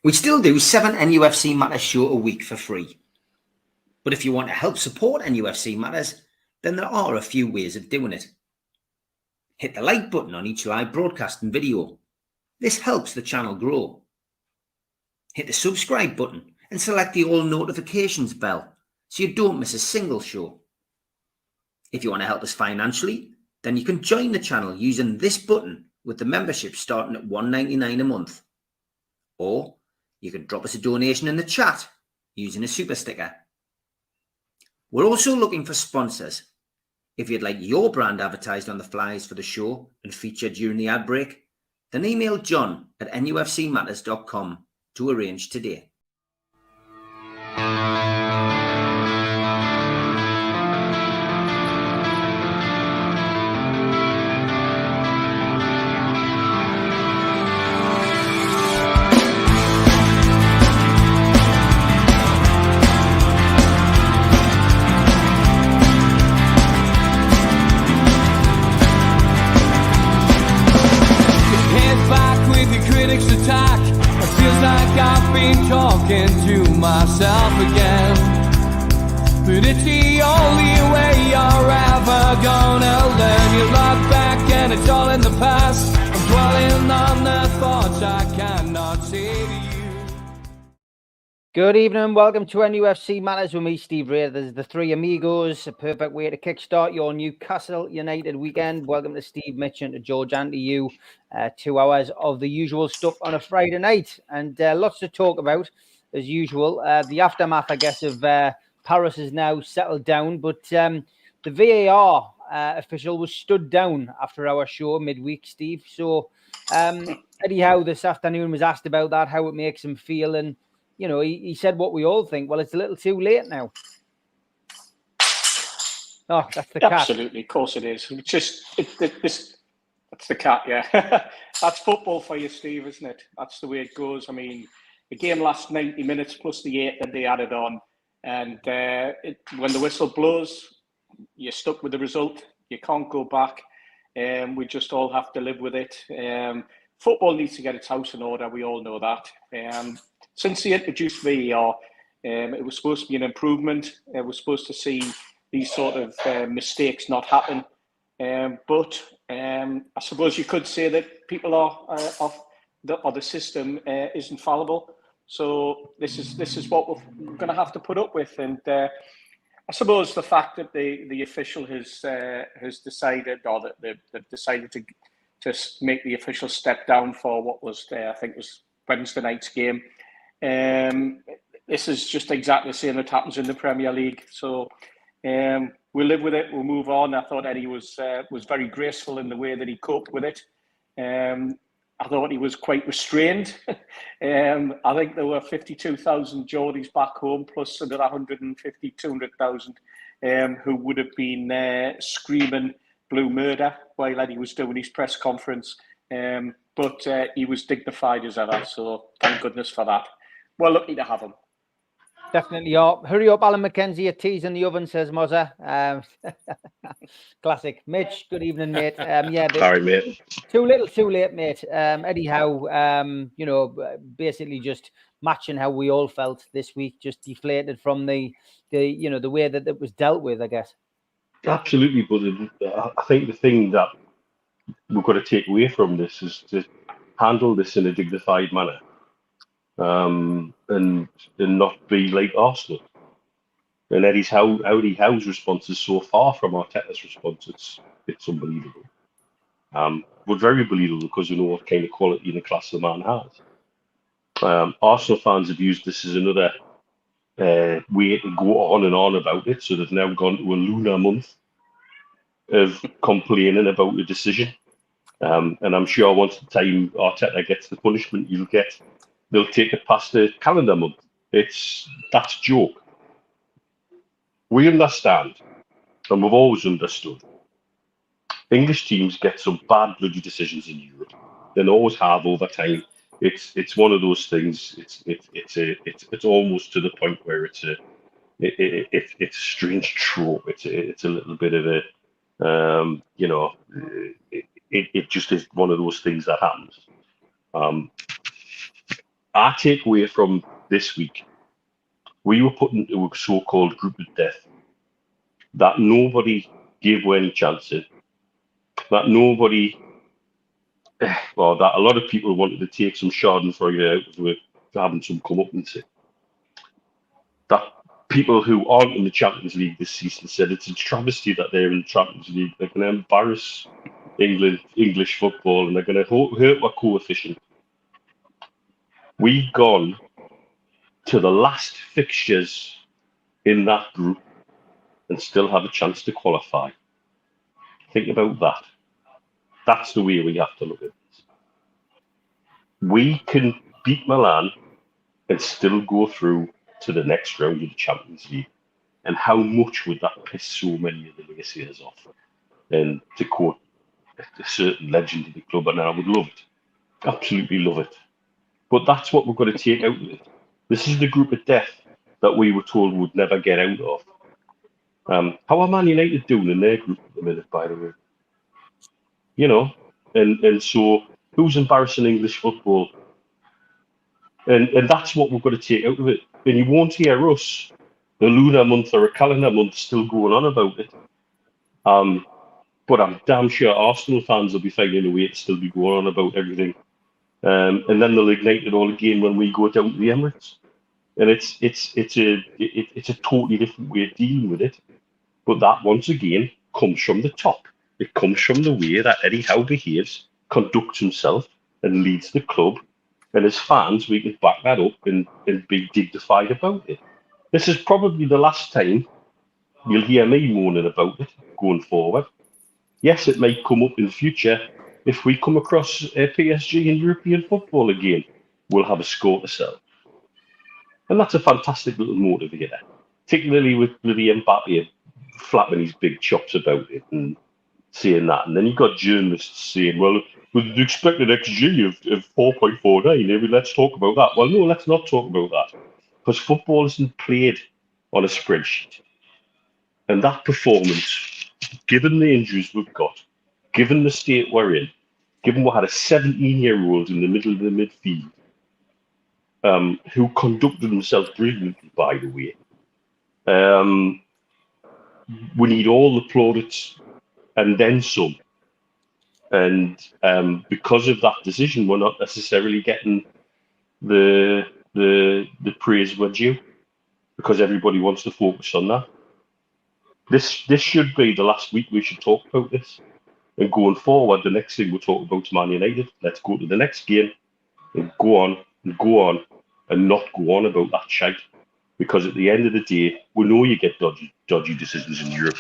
We still do 7 NUFC Matters show a week for free. But if you want to help support NUFC Matters, then there are a few ways of doing it. Hit the like button on each live broadcast and video. This helps the channel grow. Hit the subscribe button and select the all notifications bell so you don't miss a single show. If you want to help us financially, then you can join the channel using this button with the membership starting at $1.99 a month. Or you can drop us a donation in the chat using a super sticker. We're also looking for sponsors. If you'd like your brand advertised on the flyers for the show and featured during the ad break, then email John at nufcmatters.com to arrange today. Attack. It feels like I've been talking to myself again, but it's the only way you're ever gonna learn. You look back and it's all in the past. I'm dwelling on the thoughts I cannot say to you. Good evening, welcome to NUFC Matters with me, Steve Ray. There's the three amigos, a perfect way to kickstart your Newcastle United weekend. Welcome to Steve, Mitch, and to George, and to you. 2 hours of the usual stuff on a Friday night, and lots to talk about as usual. The aftermath, I guess, of Paris is now settled down, but the VAR official was stood down after our show midweek, Steve. So Eddie Howe this afternoon was asked about that, how it makes him feel, and you know, he said what we all think. Well, it's a little too late now. Oh, that's the cat. Absolutely, of course it is. It's just that's the cat, yeah. That's football for you, Steve, isn't it? That's the way it goes. I mean, the game lasts 90 minutes plus the 8 that they added on, and when the whistle blows, you're stuck with the result. You can't go back. We just all have to live with it. Football needs to get its house in order. We all know that. Since they introduced VAR, it was supposed to be an improvement. We're supposed to see these sort of mistakes not happen. But I suppose you could say that people or the system isn't fallible. So this is what we're going to have to put up with. And I suppose the fact that the official has decided, or that they've decided to make the official step down for what was I think it was Wednesday night's game. This is just exactly the same that happens in the Premier League. So we'll live with it. We'll move on. I thought Eddie was very graceful in the way that he coped with it. I thought he was quite restrained. I think there were 52,000 Geordies back home, plus another 150, 200,000 who would have been screaming blue murder while Eddie was doing his press conference. But he was dignified as ever. So thank goodness for that. Well, lucky to have him. Definitely are. Hurry up, Alan McKenzie. A tea's in the oven, says Mozza. Classic. Mitch, good evening, mate. Sorry, mate. Too little, too late, mate. Eddie Howe, basically just matching how we all felt this week, just deflated from the way that it was dealt with, I guess. Absolutely, but I think the thing that we've got to take away from this is to handle this in a dignified manner. And not be like Arsenal. And Eddie Howe's response is so far from Arteta's response. It's unbelievable. But very believable because you know what kind of quality and class the man has. Arsenal fans have used this as another way to go on and on about it. So they've now gone to a lunar month of complaining about the decision. And I'm sure once the time Arteta gets the punishment you'll get, they'll take it past the calendar month. That's a joke. We understand, and we've always understood, English teams get some bad bloody decisions in Europe. They always have over time. It's one of those things. It's almost to the point where it's a strange trope. It's a little bit of a it just is one of those things that happens. I take away from this week, we were put into a so-called group of death that nobody gave any chance in, that nobody, well, that a lot of people wanted to take some schadenfreude out of it, having some come up and say that people who aren't in the Champions League this season said it's a travesty that they're in the Champions League. They're going to embarrass English football, and they're going to hurt our coefficient. We've gone to the last fixtures in that group and still have a chance to qualify. Think about that. That's the way we have to look at this. We can beat Milan and still go through to the next round of the Champions League. And how much would that piss so many of the naysayers off? And to quote a certain legend of the club, and I would love it. Absolutely love it. But that's what we've got to take out of it. This is the group of death that we were told would never get out of. How are Man United doing in their group at the minute, by the way? You know, and so who's embarrassing English football? And that's what we've got to take out of it. And you won't hear us, a lunar month or a calendar month, still going on about it. But I'm damn sure Arsenal fans will be finding a way to still be going on about everything. And then they'll ignite it all again when we go down to the Emirates. And it's a totally different way of dealing with it. But that, once again, comes from the top. It comes from the way that Eddie Howe behaves, conducts himself, and leads the club. And as fans, we can back that up and be dignified about it. This is probably the last time you'll hear me moaning about it going forward. Yes, it may come up in the future. If we come across PSG in European football again, we'll have a score to sell. And that's a fantastic little motivator, particularly with the Mbappe flapping his big chops about it and saying that. And then you've got journalists saying, well, with the expected XG of 4.49, maybe let's talk about that. Well, no, let's not talk about that. Because football isn't played on a spreadsheet. And that performance, given the injuries we've got, given the state we're in, given we had a 17-year-old in the middle of the midfield, who conducted himself brilliantly, by the way, we need all the plaudits and then some. And because of that decision, we're not necessarily getting the praise we're due, because everybody wants to focus on that. This should be the last week we should talk about this. And going forward, the next thing we'll talk about is Man United. Let's go to the next game and go on and not go on about that shite. Because at the end of the day, we know you get dodgy decisions in Europe.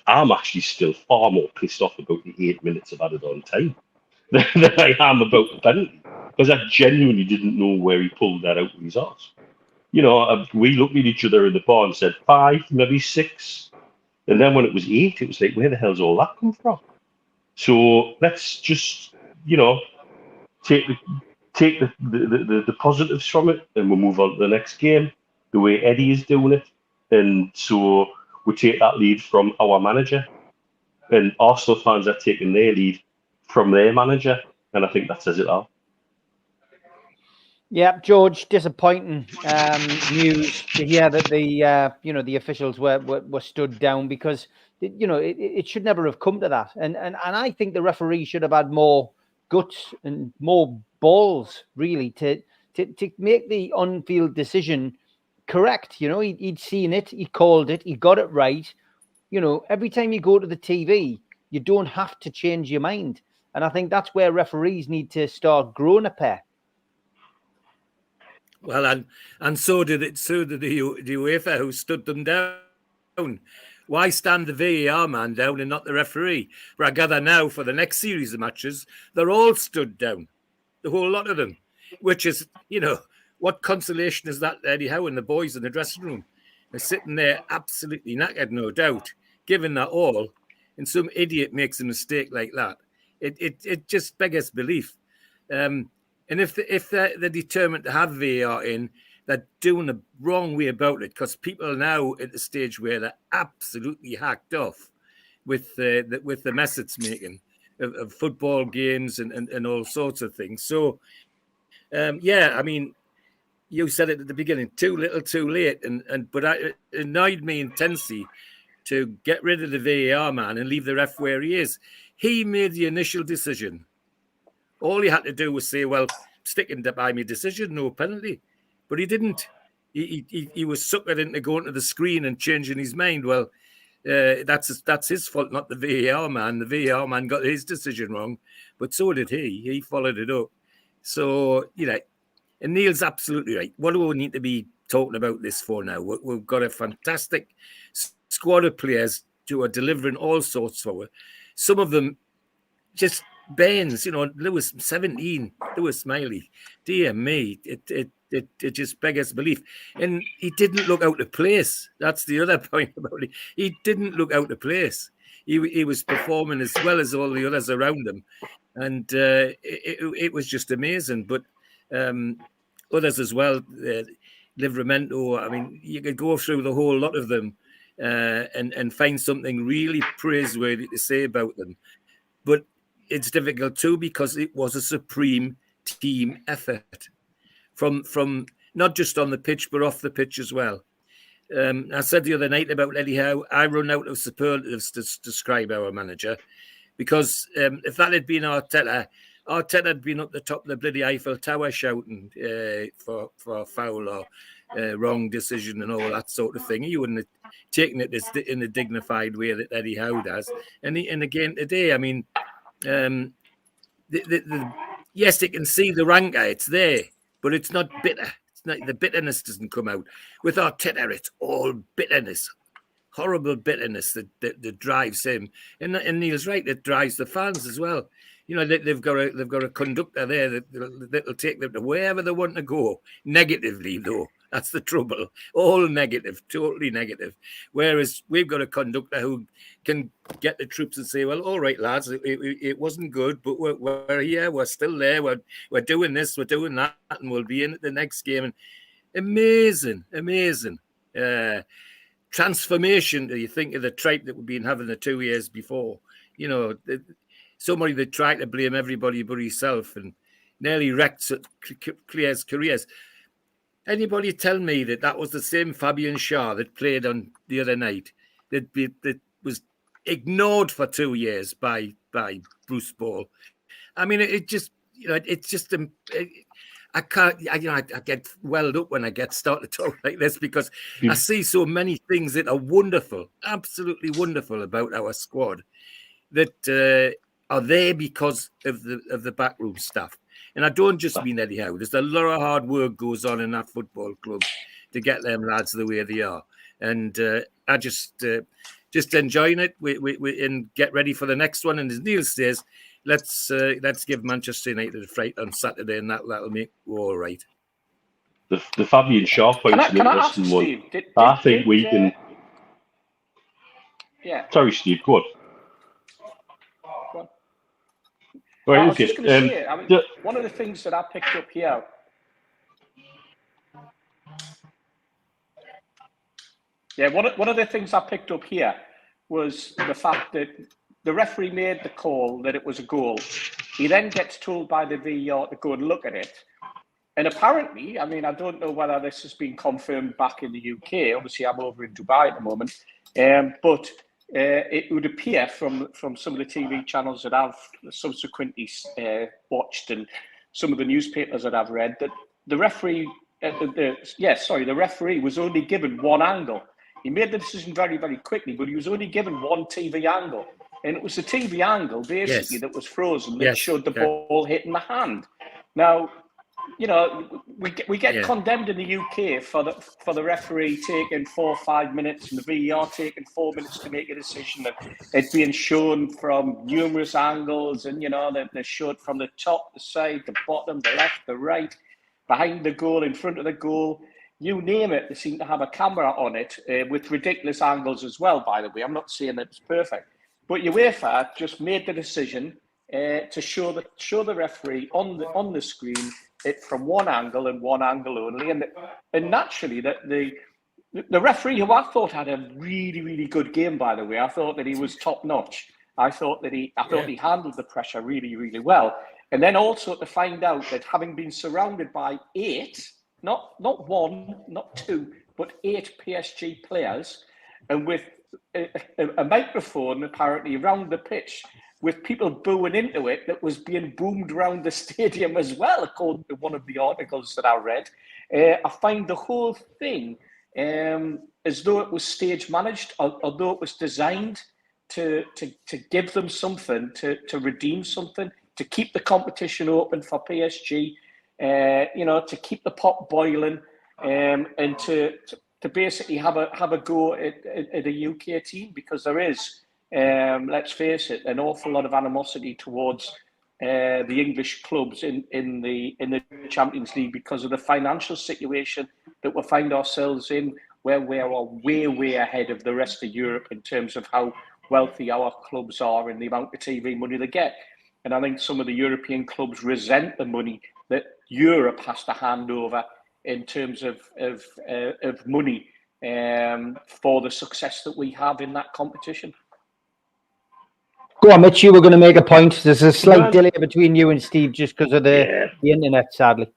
I'm actually still far more pissed off about the 8 minutes of added on time than I am about the penalty. Because I genuinely didn't know where he pulled that out of his arse. You know, we looked at each other in the bar and said 5, maybe 6. And then when it was 8, it was like, where the hell's all that come from? So let's just, you know, take the positives from it, and we'll move on to the next game the way Eddie is doing it. And so we take that lead from our manager, and Arsenal fans are taking their lead from their manager, and I think that says it all. Yeah, George, disappointing news to hear that the officials were stood down, because it should never have come to that, and I think the referee should have had more guts and more balls, really, to make the on-field decision correct. You know, he'd seen it, he called it, he got it right. You know, every time you go to the TV, you don't have to change your mind, and I think that's where referees need to start growing a pair. Well, and so did the UEFA, who stood them down. Why stand the VAR man down and not the referee? For I gather now, for the next series of matches, they're all stood down, the whole lot of them, which is, what consolation is that, Eddie Howe and the boys in the dressing room? They're sitting there absolutely knackered, no doubt, giving that all, and some idiot makes a mistake like that. It just beggars belief. And if they're determined to have VAR in, they're doing the wrong way about it, because people are now at the stage where they're absolutely hacked off with the mess it's making of football games and all sorts of things. So, I mean, you said it at the beginning, too little, too late, but it annoyed me intensely to get rid of the VAR man and leave the ref where he is. He made the initial decision. All he had to do was say, well, sticking by my decision, no penalty. But he didn't. He was suckered into going to the screen and changing his mind. Well, that's his fault, not the VAR man. The VAR man got his decision wrong, but so did he. He followed it up. So, and Neil's absolutely right. What do we need to be talking about this for now? We've got a fantastic squad of players who are delivering all sorts for us. Some of them just bends, Lewis 17, Lewis Smiley. Dear me, it just beggars belief. And he didn't look out of place. That's the other point about it. He didn't look out of place. He was performing as well as all the others around him. And it was just amazing. But others as well, Livramento, I mean, you could go through the whole lot of them and find something really praiseworthy to say about them. But it's difficult too because it was a supreme team effort from not just on the pitch, but off the pitch as well. I said the other night about Eddie Howe, I run out of superlatives to describe our manager because if that had been Arteta had been up the top of the bloody Eiffel Tower shouting for foul or wrong decision and all that sort of thing. He wouldn't have taken it in a dignified way that Eddie Howe does. And again today, I mean, yes, they can see the rancor, it's there, but it's not bitter. It's not, the bitterness doesn't come out. With Arteta, it's all bitterness, horrible bitterness that drives him. And Neil's right, it drives the fans as well. They've got a conductor there that'll take them to wherever they want to go. Negatively, though, that's the trouble. All negative, totally negative. Whereas we've got a conductor who can get the troops and say, "Well, all right, lads, it wasn't good, but we're here, we're still there, we're doing this, we're doing that, and we'll be in at the next game." And amazing transformation. Do you think of the tripe that we've been having the 2 years before? Somebody that tried to blame everybody but himself and nearly wrecked players' careers. Anybody tell me that was the same Fabian Schär that played on the other night that was ignored for 2 years by Bruce Ball? I mean, it just, it's just, I can't, I get welled up when I start to talk like this because I see so many things that are wonderful, absolutely wonderful about our squad that are there because of the backroom staff. And I don't just mean Eddie Howe. There's a lot of hard work goes on in that football club to get them lads the way they are. And I just enjoying it. We and get ready for the next one. And as Neil says, let's give Manchester United a fright on Saturday, and that'll make it all right. The Fabian Schär point's an interesting one. I think we can. Yeah. Sorry, Steve. Go on. Right, I was just going to say, I mean, one of the things that I picked up here. Yeah, one of the things I picked up here was the fact that the referee made the call that it was a goal. He then gets told by the VAR to go and look at it. And apparently, I mean, I don't know whether this has been confirmed back in the UK. Obviously, I'm over in Dubai at the moment. But it would appear from some of the TV channels that I've subsequently watched and some of the newspapers that I've read that the referee, the referee was only given one angle. He made the decision very, very quickly, but he was only given one TV angle. And it was the TV angle, basically, that was frozen that showed the ball hitting the hand. Now, we get condemned in the UK for the referee taking 4 or 5 minutes and the VAR taking 4 minutes to make a decision. And it's being shown from numerous angles, and they're showed from the top, the side, the bottom, the left, the right, behind the goal, in front of the goal. You name it, they seem to have a camera on it with ridiculous angles as well. By the way, I'm not saying that it's perfect, but UEFA just made the decision to show the referee on the screen it from one angle and one angle only, and naturally that the referee, who I thought had a really, really good game, by the way, I thought that he was top notch. I thought he handled the pressure really, really well. And then also to find out that having been surrounded by 8 not one, not two, but 8 PSG players, and with a microphone apparently around the pitch, with people booing into it, that was being boomed around the stadium as well, according to one of the articles that I read. I find the whole thing as though it was stage managed, although it was designed to give them something, to redeem something, to keep the competition open for PSG, to keep the pot boiling, and to basically have a go at a UK team, because there is, let's face it, an awful lot of animosity towards the English clubs in the Champions League because of the financial situation that we find ourselves in, where we are way ahead of the rest of Europe in terms of how wealthy our clubs are and the amount of TV money they get. And I think some of the European clubs resent the money that Europe has to hand over in terms of money for the success that we have in that competition. Go on, Mitch, you were going to make a point. There's a slight delay between you and Steve just because of the internet, sadly.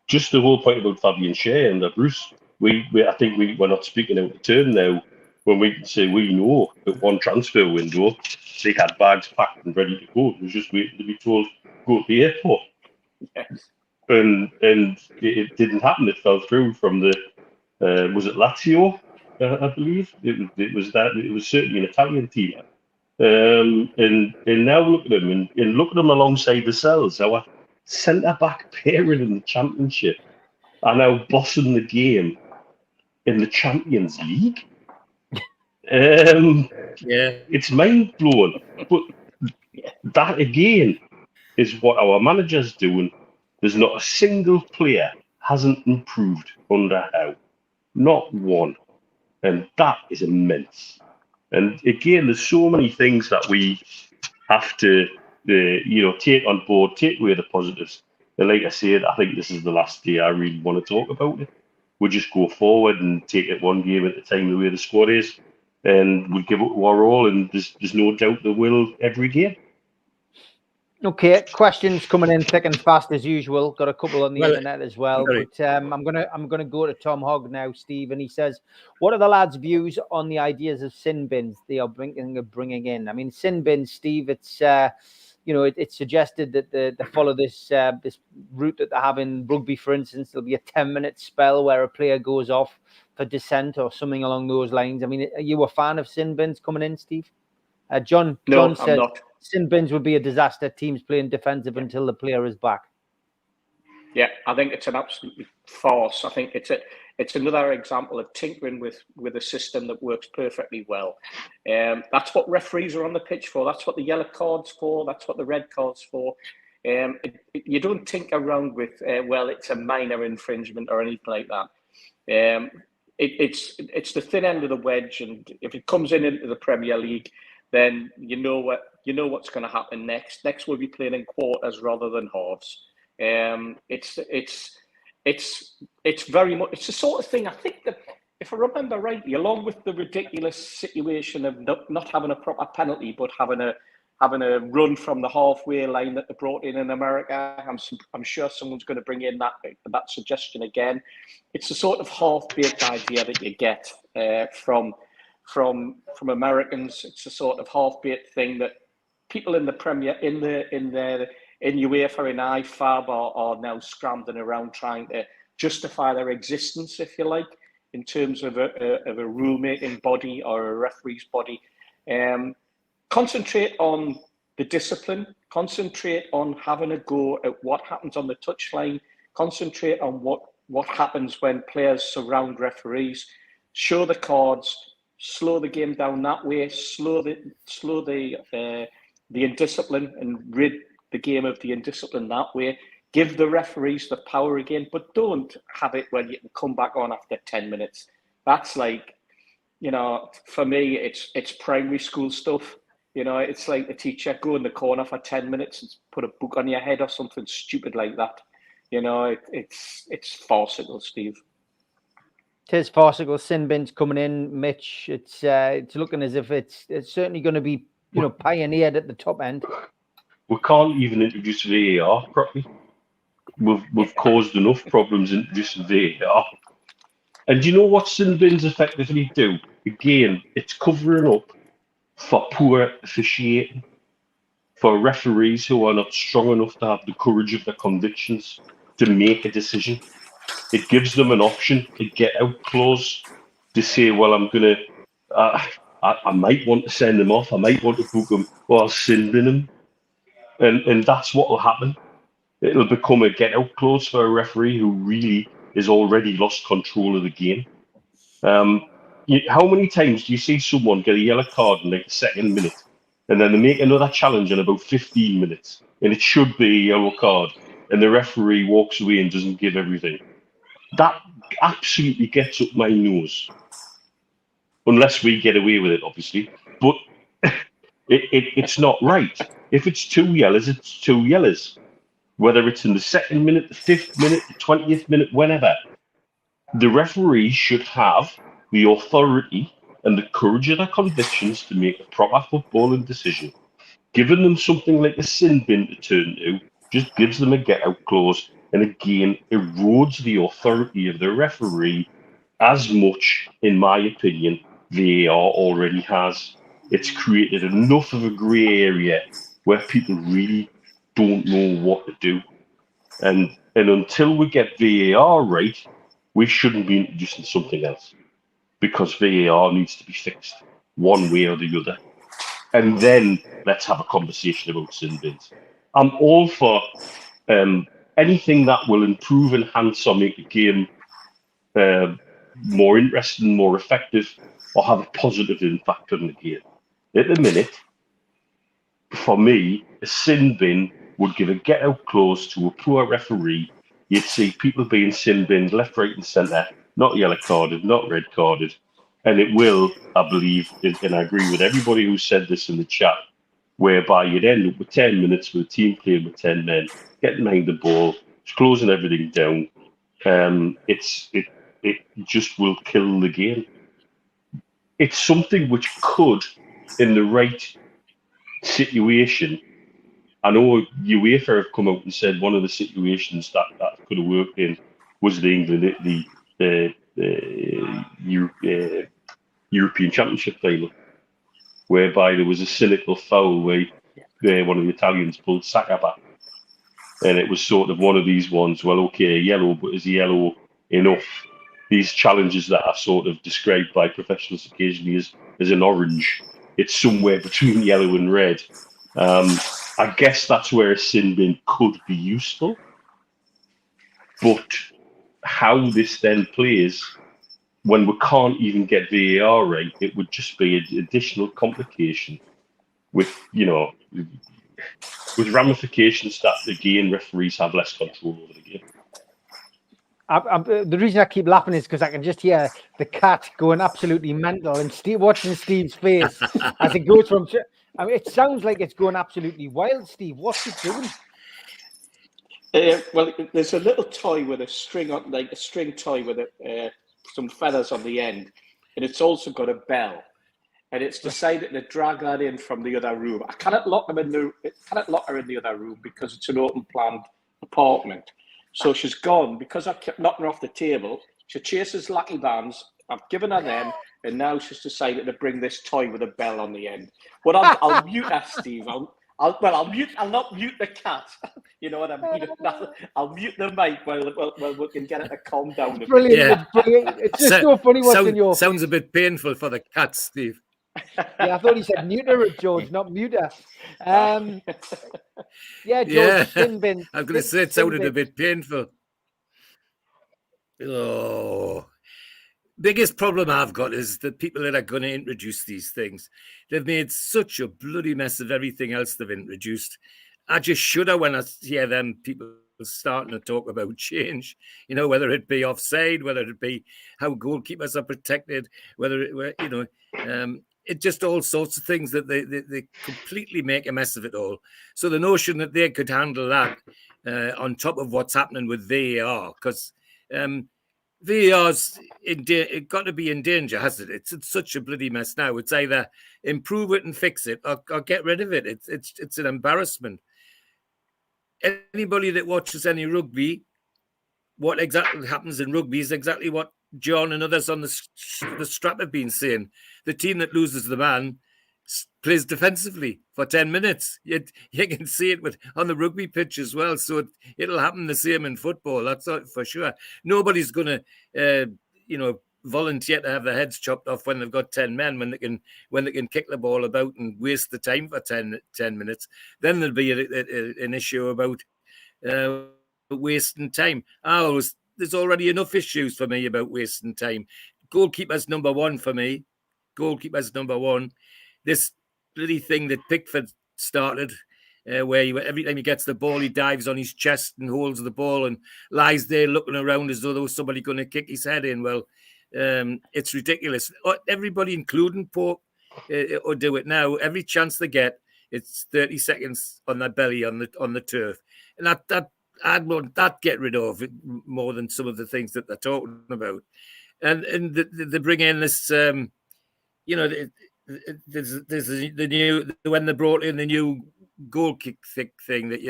Just the whole point about Fabian Schär and Bruce, I think we're not speaking out of turn now when we say we know that one transfer window they had bags packed and ready to go. It was just waiting to be told, go to the airport. Yes. And it didn't happen. It fell through from the was it Lazio, I believe. It was certainly an Italian team. And now look at them and look at them alongside themselves. Our centre back pairing in the Championship are now bossing the game in the Champions League. It's mind blowing. But that again is what our manager's doing. There's not a single player hasn't improved under Howe. Not one. And that is immense. And again, there's so many things that we have to, take on board, take away the positives. And like I said, I think this is the last day I really want to talk about it. We'll just go forward and take it one game at a time the way the squad is. And we'll give it our all. And there's no doubt they will every game. Okay, questions coming in thick and fast as usual. Got a couple on the internet as well. But I'm gonna go to Tom Hogg now, Steve, and he says, "What are the lads' views on the ideas of sin bins they are bringing in? I mean, sin bins, Steve. It's it's suggested that they follow this this route that they have in rugby, for instance. There'll be a 10-minute spell where a player goes off for dissent or something along those lines. I mean, are you a fan of sin bins coming in, Steve? John says, I'm not. Sin bins would be a disaster. Teams playing defensive until the player is back. Yeah, I think it's an absolute farce. I think it's another example of tinkering with a system that works perfectly well. That's what referees are on the pitch for. That's what the yellow card's for. That's what the red card's for. You don't tinker around with, it's a minor infringement or anything like that. It's the thin end of the wedge, and if it comes into the Premier League, then you know what's going to happen next. Next, we'll be playing in quarters rather than halves. It's very much, it's the sort of thing, I think that, if I remember rightly, along with the ridiculous situation of not having a proper penalty, but having a run from the halfway line that they brought in America, I'm sure someone's going to bring in that suggestion again. It's the sort of half-baked idea that you get from Americans. It's the sort of half-baked thing that people in the Premier, in UEFA, in IFAB are now scrambling around trying to justify their existence, if you like, in terms of a rule-making body or a referee's body. Concentrate on the discipline, concentrate on having a go at what happens on the touchline, concentrate on what happens when players surround referees, show the cards, slow the game down that way, slow the indiscipline and rid the game of the indiscipline that way. Give the referees the power again, but don't have it where you can come back on after 10 minutes. That's like, for me, it's primary school stuff. It's like the teacher, go in the corner for 10 minutes and put a book on your head or something stupid like that. It's farcical, Steve. It is farcical. Sin bin's coming in, Mitch. It's looking as if it's certainly going to be pioneered at the top end. We can't even introduce VAR properly. we've caused enough problems introducing VAR. And do you know what sin bins effectively do? Again, it's covering up for poor officiating, for referees who are not strong enough to have the courage of their convictions to make a decision. It gives them an option, a get-out clause, to say, well, I'm going to, I might want to send them off, I might want to book them, or I'll sin bin them. And that's what will happen. It'll become a get-out clause for a referee who really has already lost control of the game. How many times do you see someone get a yellow card in like the second minute, and then they make another challenge in about 15 minutes, and it should be a yellow card, and the referee walks away and doesn't give everything? That absolutely gets up my nose. Unless we get away with it, obviously. But it's not right. If it's 2 yellows, it's 2 yellows. Whether it's in the second minute, the 5th minute, the 20th minute, whenever. The referee should have the authority and the courage of their convictions to make a proper footballing decision. Giving them something like a sin bin to turn to just gives them a get-out clause, and again erodes the authority of the referee as much, in my opinion, VAR already has. It's created enough of a grey area where people really don't know what to do. And until we get VAR right, we shouldn't be introducing something else, because VAR needs to be fixed one way or the other. And then let's have a conversation about sin bins. I'm all for anything that will improve, enhance, or make the game more interesting, more effective, or have a positive impact on the game. At the minute, for me, a sin bin would give a get-out clause to a poor referee. You'd see people being sin binned left, right, and centre, not yellow carded, not red carded, and it will, I believe, and I agree with everybody who said this in the chat, whereby you'd end up with 10 minutes with a team playing with 10 men, getting behind the ball, closing everything down. It just will kill the game. It's something which could, in the right situation, I know UEFA have come out and said one of the situations that could have worked in was the England, the European Championship final, whereby there was a cynical foul where one of the Italians pulled Saka back. And it was sort of one of these ones, well, okay, yellow, but is yellow enough? These challenges that are sort of described by professionals occasionally as an orange. It's somewhere between yellow and red. I guess that's where a sin bin could be useful. But how this then plays, when we can't even get VAR right, it would just be an additional complication with, with ramifications that, again, referees have less control over the game. The reason I keep laughing is because I can just hear the cat going absolutely mental and watching Steve's face as it goes from... I mean, it sounds like it's going absolutely wild, Steve. What's it doing? Well, there's a little toy with a string on, like a string toy with some feathers on the end, and it's also got a bell. And it's decided to drag that in from the other room. I cannot lock her in the other room because it's an open planned apartment. So she's gone because I kept knocking her off the table. She chases lucky bands. I've given her them, and now she's decided to bring this toy with a bell on the end. Well, I'll mute her, Steve. I'll not mute the cat. You know what I mean? I'll mute the mic while we can get it to calm down. Brilliant. Yeah. It's brilliant. It's just so funny watching your... Sounds a bit painful for the cat, Steve. Yeah, I thought he said neuter it, George, not muter. Yeah, George, sin bin. I was going to say it sounded a bit painful. Oh, biggest problem I've got is the people that are going to introduce these things. They've made such a bloody mess of everything else they've introduced. I just shudder when I hear them people starting to talk about change, whether it be offside, whether it be how goalkeepers are protected, whether it, it's just all sorts of things that they completely make a mess of it all. So the notion that they could handle that on top of what's happening with VAR, because VAR's got to be in danger, hasn't it? It's in such a bloody mess now. It's either improve it and fix it or get rid of it. It's an embarrassment. anybody that watches any rugby, what exactly happens in rugby is exactly what John and others on the strap have been saying. The team that loses the man plays defensively for 10 minutes. You can see it on the rugby pitch as well. So it'll happen the same in football. That's for sure. Nobody's going to, volunteer to have their heads chopped off when they've got 10 men, when they can kick the ball about and waste the time for 10 minutes. Then there'll be an issue about wasting time. There's already enough issues for me about wasting time. Goalkeeper's number one for me. Goalkeeper's number one. This bloody thing that Pickford started, where every time he gets the ball, he dives on his chest and holds the ball and lies there looking around as though there was somebody going to kick his head in. Well, it's ridiculous. Everybody, including Pope, will do it now. Every chance they get, it's 30 seconds on their belly on the turf, and I'd want that get rid of it more than some of the things that they're talking about. And they bring in this, there's the new, when they brought in the new goal kick thing that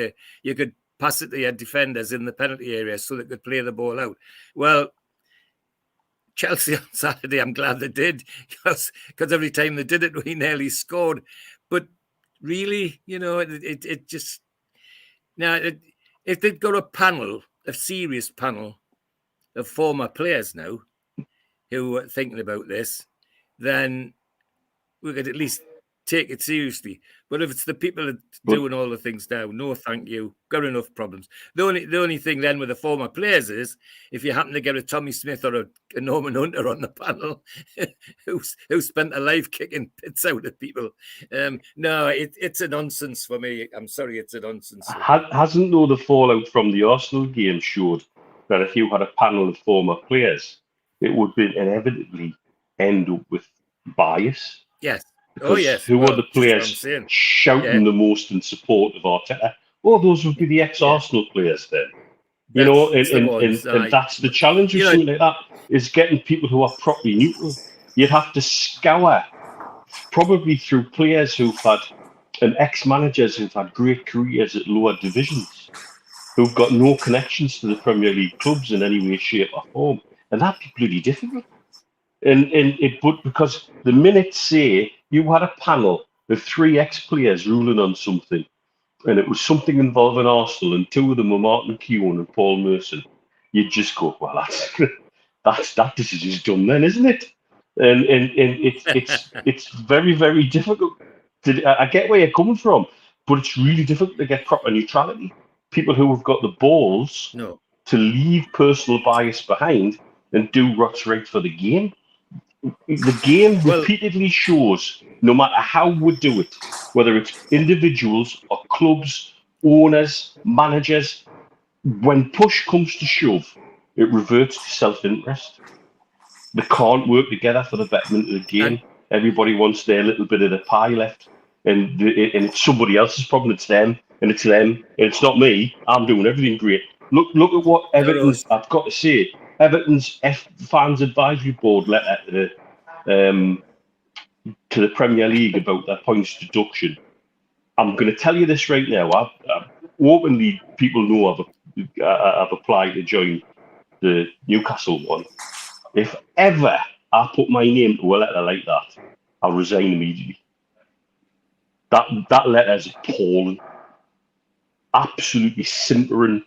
you could pass it to your defenders in the penalty area so they could play the ball out. Well, Chelsea on Saturday, I'm glad they did, because every time they did it, we nearly scored. But really, it just... Now, if they'd got a serious panel of former players now who are thinking about this, then we could at least take it seriously. But if it's the people that doing all the things now, no thank you, got enough problems. The only thing then with the former players is if you happen to get a Tommy Smith or a Norman Hunter on the panel who spent a life kicking pits out of people. No, it's a nonsense for me. I'm sorry, it's a nonsense. Hasn't though the fallout from the Arsenal game showed that if you had a panel of former players, it would inevitably end up with bias? Yes. Because yes. who are the players shouting the most in support of Arteta? Well, those would be the ex-Arsenal players then. And that's the challenge of something like that, is getting people who are properly neutral. You'd have to scour, probably through players who've had, and ex-managers who've had great careers at lower divisions, who've got no connections to the Premier League clubs in any way, shape or form. And that'd be bloody difficult. But because the minute, say, you had a panel of 3 ex-players ruling on something, and it was something involving Arsenal, and 2 of them were Martin Keown and Paul Merson, you'd just go, well, that decision's done then, isn't it? And it's very, very difficult. I get where you're coming from, but it's really difficult to get proper neutrality. People who have got the balls to leave personal bias behind and do what's right for the game. The game repeatedly shows, no matter how we do it, whether it's individuals or clubs, owners, managers, when push comes to shove, it reverts to self-interest. They can't work together for the betterment of the game. Everybody wants their little bit of the pie left, and it's somebody else's problem. It's them, and it's them, and it's not me. I'm doing everything great. Look at what Everton's. I've got to say, Everton's fans advisory board letter to the Premier League about their points deduction. I'm going to tell you this right now. I've openly, people know I've applied to join the Newcastle one. If ever I put my name to a letter like that, I'll resign immediately. That letter is appalling, absolutely simpering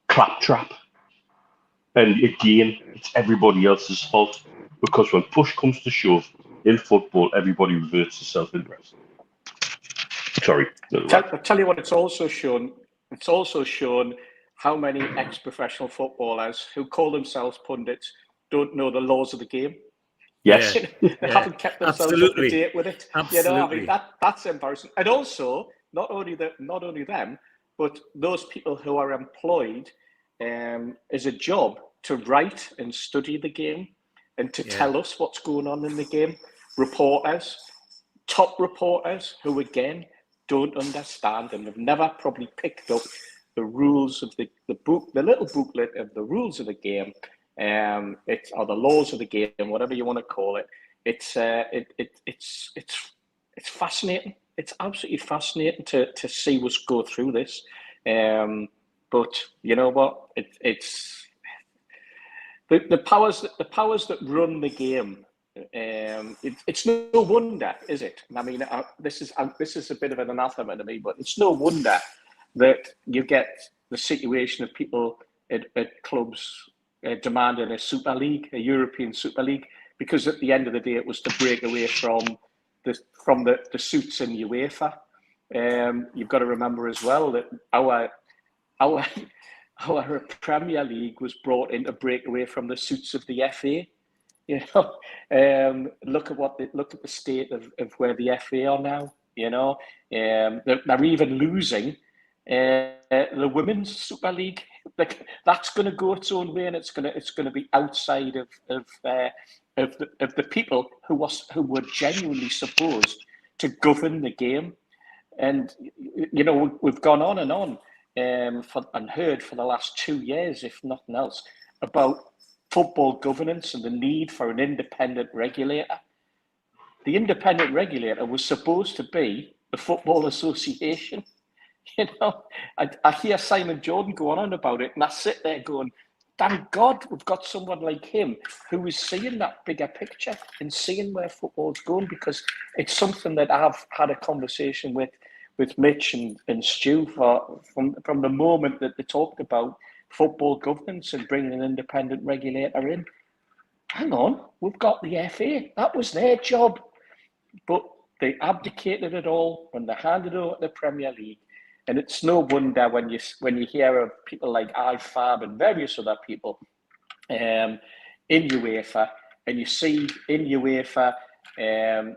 claptrap. And again, it's everybody else's fault, because when push comes to shove in football, everybody reverts to self-interest. Sorry. I'll tell you what it's also shown. It's also shown how many ex-professional footballers who call themselves pundits don't know the laws of the game. Yes. They haven't kept themselves up to date with it. Absolutely. That's embarrassing. And also, not only them, but those people who are employed as a job to write and study the game and to tell us what's going on in the game. Reporters, top reporters, who again don't understand and have never probably picked up the rules of the book, the little booklet of the rules of the game, or the laws of the game, whatever you want to call it. It's fascinating. it's absolutely fascinating to see us go through this. But you know what? It's the powers that run the game. It's no wonder, is it? I mean, this is a bit of an anathema to me, but it's no wonder that you get the situation of people at clubs demanding a Super League, a European Super League, because at the end of the day, it was to break away from the suits in UEFA. You've got to remember as well that our Premier League was brought in to break away from the suits of the FA. You know, look at the state of where the FA are now. You know, they're even losing the Women's Super League. That's going to go its own way, and it's going to be outside of the people who were genuinely supposed to govern the game. And you know, we've gone on and on and heard for the last 2 years, if nothing else, about football governance and the need for an independent regulator. The independent regulator was supposed to be the Football Association. You know, I hear Simon Jordan going on about it, and I sit there going, thank God we've got someone like him who is seeing that bigger picture and seeing where football's going, because it's something that I've had a conversation with Mitch and Stu from the moment that they talked about football governance and bringing an independent regulator in. Hang on, we've got the FA. That was their job. But they abdicated it all when they handed over to the Premier League. And it's no wonder when you hear of people like IFAB and various other people in UEFA, and you see in UEFA,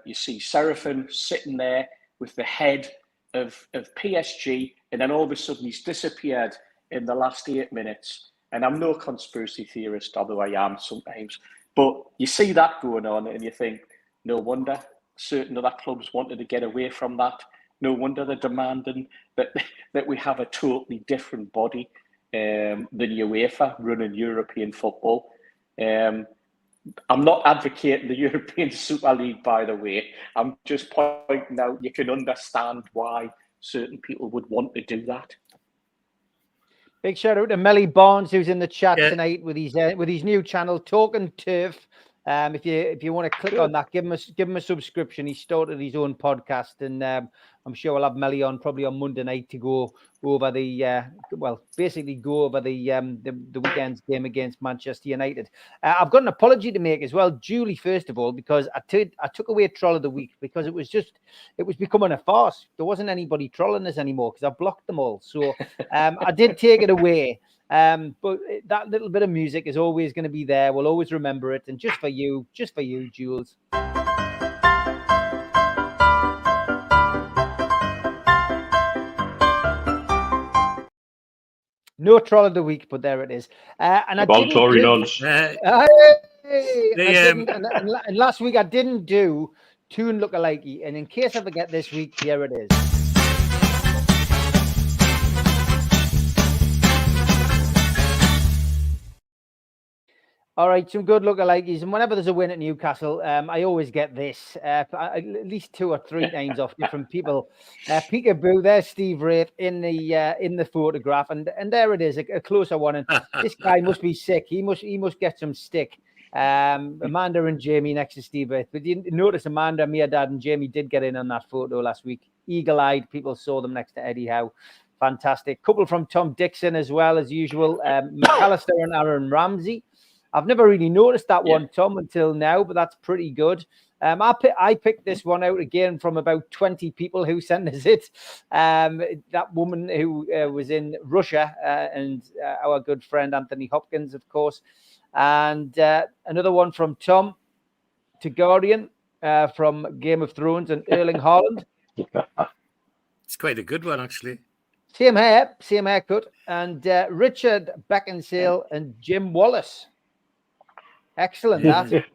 you see Seraphim sitting there with the head of PSG, and then all of a sudden he's disappeared in the last 8 minutes. And I'm no conspiracy theorist, although I am sometimes. But you see that going on and you think, no wonder certain other clubs wanted to get away from that. No wonder they're demanding that we have a totally different body than UEFA running European football. I'm not advocating the European Super League, by the way. I'm just pointing out you can understand why certain people would want to do that. Big shout out to Melly Barnes, who's in the chat tonight with his new channel, Talking Turf. If you want to click on that, give him a subscription. He started his own podcast, and I'm sure we'll have Melly on probably on Monday night to go over the weekend's game against Manchester United. I've got an apology to make as well, Julie, first of all, because I took away Troll of the Week because it was becoming a farce. There wasn't anybody trolling us anymore because I blocked them all. So I did take it away. But that little bit of music is always going to be there. We'll always remember it. And just for you, Jules. No Troll of the Week, but there it is. And last week I didn't do Toon Lookalikey. And in case I forget this week, here it is. All right, some good lookalikes. And whenever there's a win at Newcastle, I always get this, at least 2 or 3 names off different people. Peekaboo, there's Steve Wraith in the photograph, and there it is, a closer one. And this guy must be sick. He must get some stick. Amanda and Jamie next to Steve Wraith. But you notice Amanda, Dad, and Jamie did get in on that photo last week. Eagle-eyed, people saw them next to Eddie Howe. Fantastic. Couple from Tom Dixon as well, as usual. McAllister and Aaron Ramsey. I've never really noticed that one, Tom, until now, but that's pretty good. I picked this one out again from about 20 people who sent us it. That woman who was in Russia and our good friend Anthony Hopkins, of course. And another one from Tom Targaryen from Game of Thrones and Erling Haaland. It's quite a good one, actually. Same haircut. And Richard Beckinsale and Jim Wallace. Excellent, that.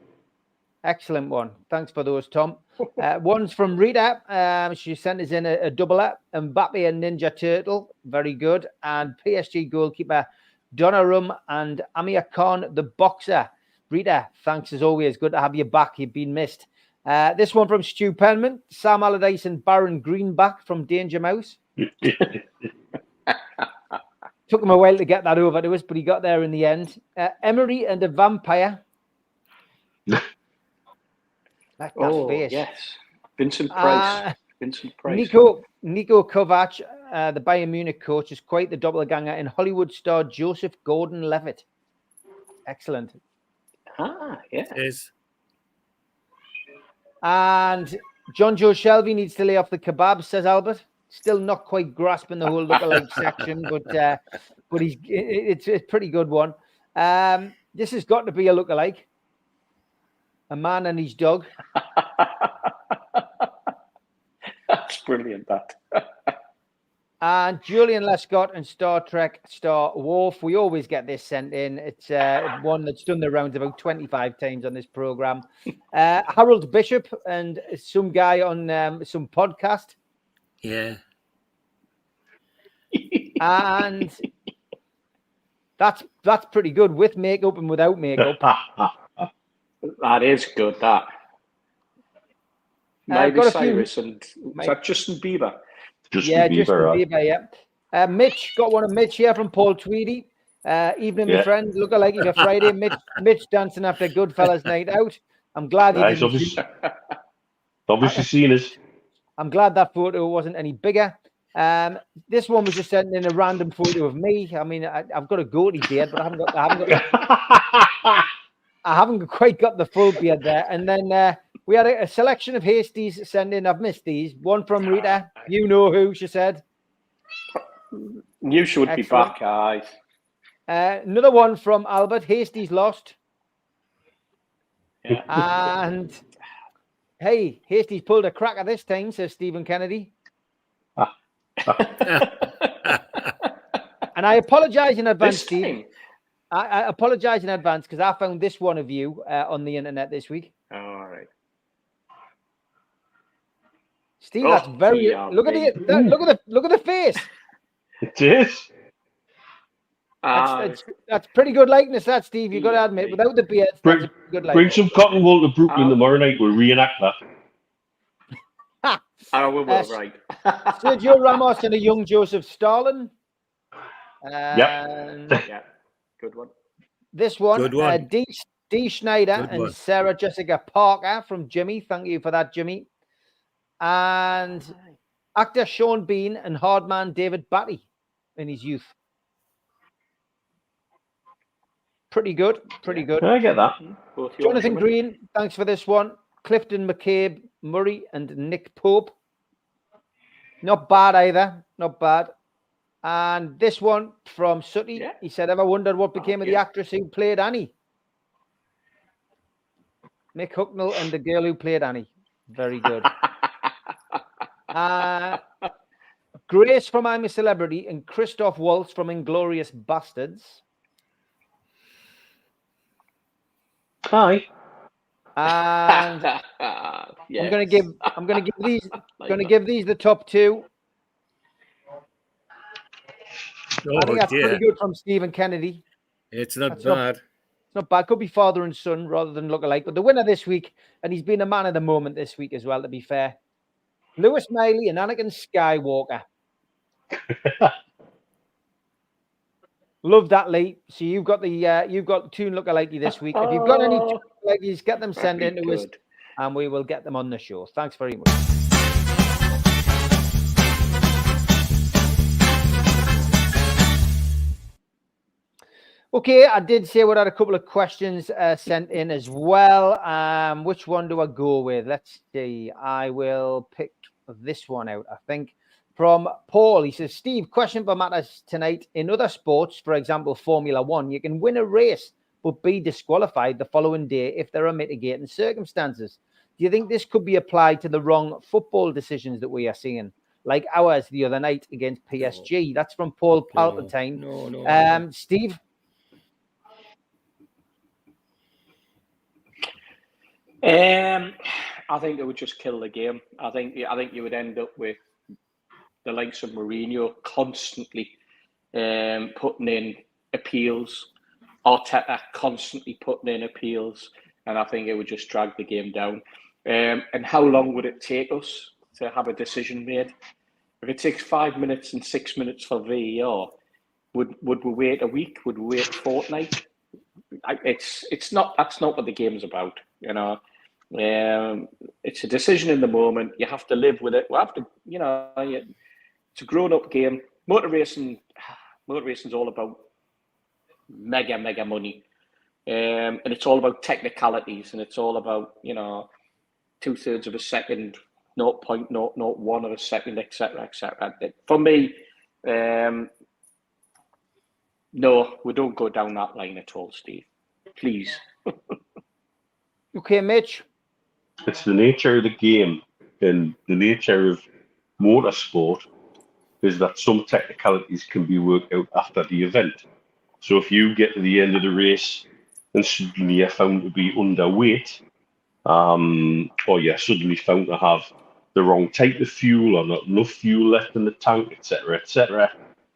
Excellent one. Thanks for those, Tom. One's from Rita. She sent us in a doubler. Mbappe and Ninja Turtle. Very good. And PSG goalkeeper Donnarumma and Amir Khan, the boxer. Rita, thanks as always. Good to have you back. You've been missed. This one from Stu Penman, Sam Allardyce and Baron Greenback from Danger Mouse. Took him a while to get that over to us, but he got there in the end. Emery and a vampire. That face. Yes. Vincent Price. Nico Kovac, the Bayern Munich coach, is quite the doppelganger in Hollywood star Joseph Gordon-Levitt. Excellent. Yeah. It is. And John Joe Shelby needs to lay off the kebab, says Albert. Still not quite grasping the whole lookalike section, but it's a pretty good one. This has got to be a lookalike. A man and his dog. That's brilliant, that. And Julian Lescott and Star Trek Star Worf. We always get this sent in. It's one that's done the rounds about 25 times on this program. Harold Bishop and some guy on some podcast. Yeah. And that's pretty good with makeup and without makeup. That is good, that. Miley Cyrus and is that Justin Bieber? Justin Bieber, yeah. Mitch, got one of Mitch here from Paul Tweedy. Evening, my friend. Look like it's a Friday. Mitch dancing after Goodfellas night out. I'm glad he didn't. Obviously seen us. I'm glad that photo wasn't any bigger. This one was just sending in a random photo of me. I mean, I've got a goatee beard, but I haven't quite got the full beard there. And then we had a selection of Hasties send in. I've missed these. One from Rita. You know who, she said. You should be back, guys. Another one from Albert. Hasties lost. Yeah. And hey, Hasties pulled a cracker this time, says Stephen Kennedy. And I apologize in advance, Steve. I apologize in advance because I found this one of you on the internet this week. All right. Steve, that's very look at it. Look at the face. It is. That's pretty good likeness, that Steve. You got to admit, without the beard, that's a good likeness. Bring some cotton wool to Brooklyn tomorrow night. We'll reenact that. We will, right. Sergio Ramos and a young Joseph Stalin. Yeah, good one. This one, D. Schneider and Sarah Jessica Parker from Jimmy. Thank you for that, Jimmy. And actor Sean Bean and hardman David Batty in his youth. Pretty good. I get that. Jonathan Green, thanks for this one. Clifton McCabe, Murray, and Nick Pope. Not bad either. Not bad. And this one from Sutty. Yeah. He said, ever wondered what became of the actress who played Annie? Mick Hucknall and the girl who played Annie. Very good. Grace from I'm a Celebrity and Christoph Waltz from Inglourious Bastards. Hi. And yes. I'm gonna give these the top two. I think that's pretty good from Stephen Kennedy. It's not bad. It's not bad. Could be father and son rather than look alike. But the winner this week, and he's been a man of the moment this week as well, to be fair. Lewis Miley and Anakin Skywalker. Love that, Lee. So you've got Toon Lookalikey this week. If you've got any Toon Lookalikes, get them sent in to us, and we will get them on the show. Thanks very much. Okay, I did say we had a couple of questions sent in as well. Which one do I go with? Let's see. I will pick this one out, I think. From Paul, he says, Steve, question for Matters tonight. In other sports, for example, Formula One, you can win a race but be disqualified the following day if there are mitigating circumstances. Do you think this could be applied to the wrong football decisions that we are seeing? Like ours the other night against PSG. No. That's from Paul Palpatine. No. Steve? I think it would just kill the game. I think you would end up with the likes of Mourinho constantly putting in appeals, Arteta constantly putting in appeals, and I think it would just drag the game down. And how long would it take us to have a decision made? If it takes 5 minutes and 6 minutes for VAR, would we wait a week? Would we wait a fortnight? It's not. That's not what the game's about. It's a decision in the moment. You have to live with it. We have to. It's a grown-up game. Motor racing's all about mega money, and it's all about technicalities, and it's all about 2/3 of a second, 0.001 of a second, etc. For me, no, we don't go down that line at all, Steve. Please. Okay, Mitch. It's the nature of the game and the nature of motorsport is that some technicalities can be worked out after the event. So if you get to the end of the race and suddenly you're found to be underweight, or you're suddenly found to have the wrong type of fuel or not enough fuel left in the tank, etc.,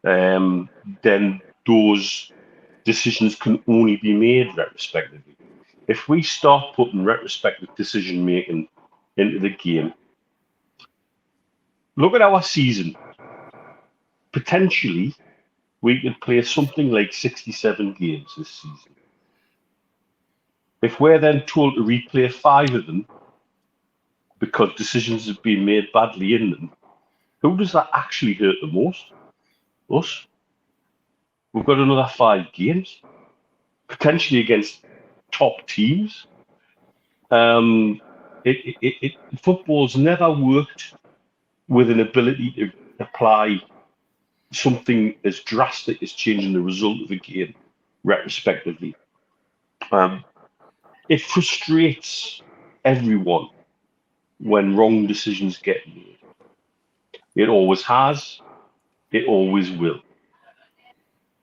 then those decisions can only be made retrospectively. If we start putting retrospective decision making into the game, look at our season. Potentially, we could play something like 67 games this season. If we're then told to replay 5 of them because decisions have been made badly in them, who does that actually hurt the most? Us. We've got another 5 games, potentially against top teams. Football's never worked with an ability to apply something as drastic as changing the result of a game retrospectively. It frustrates everyone when wrong decisions get made. It always has. It always will.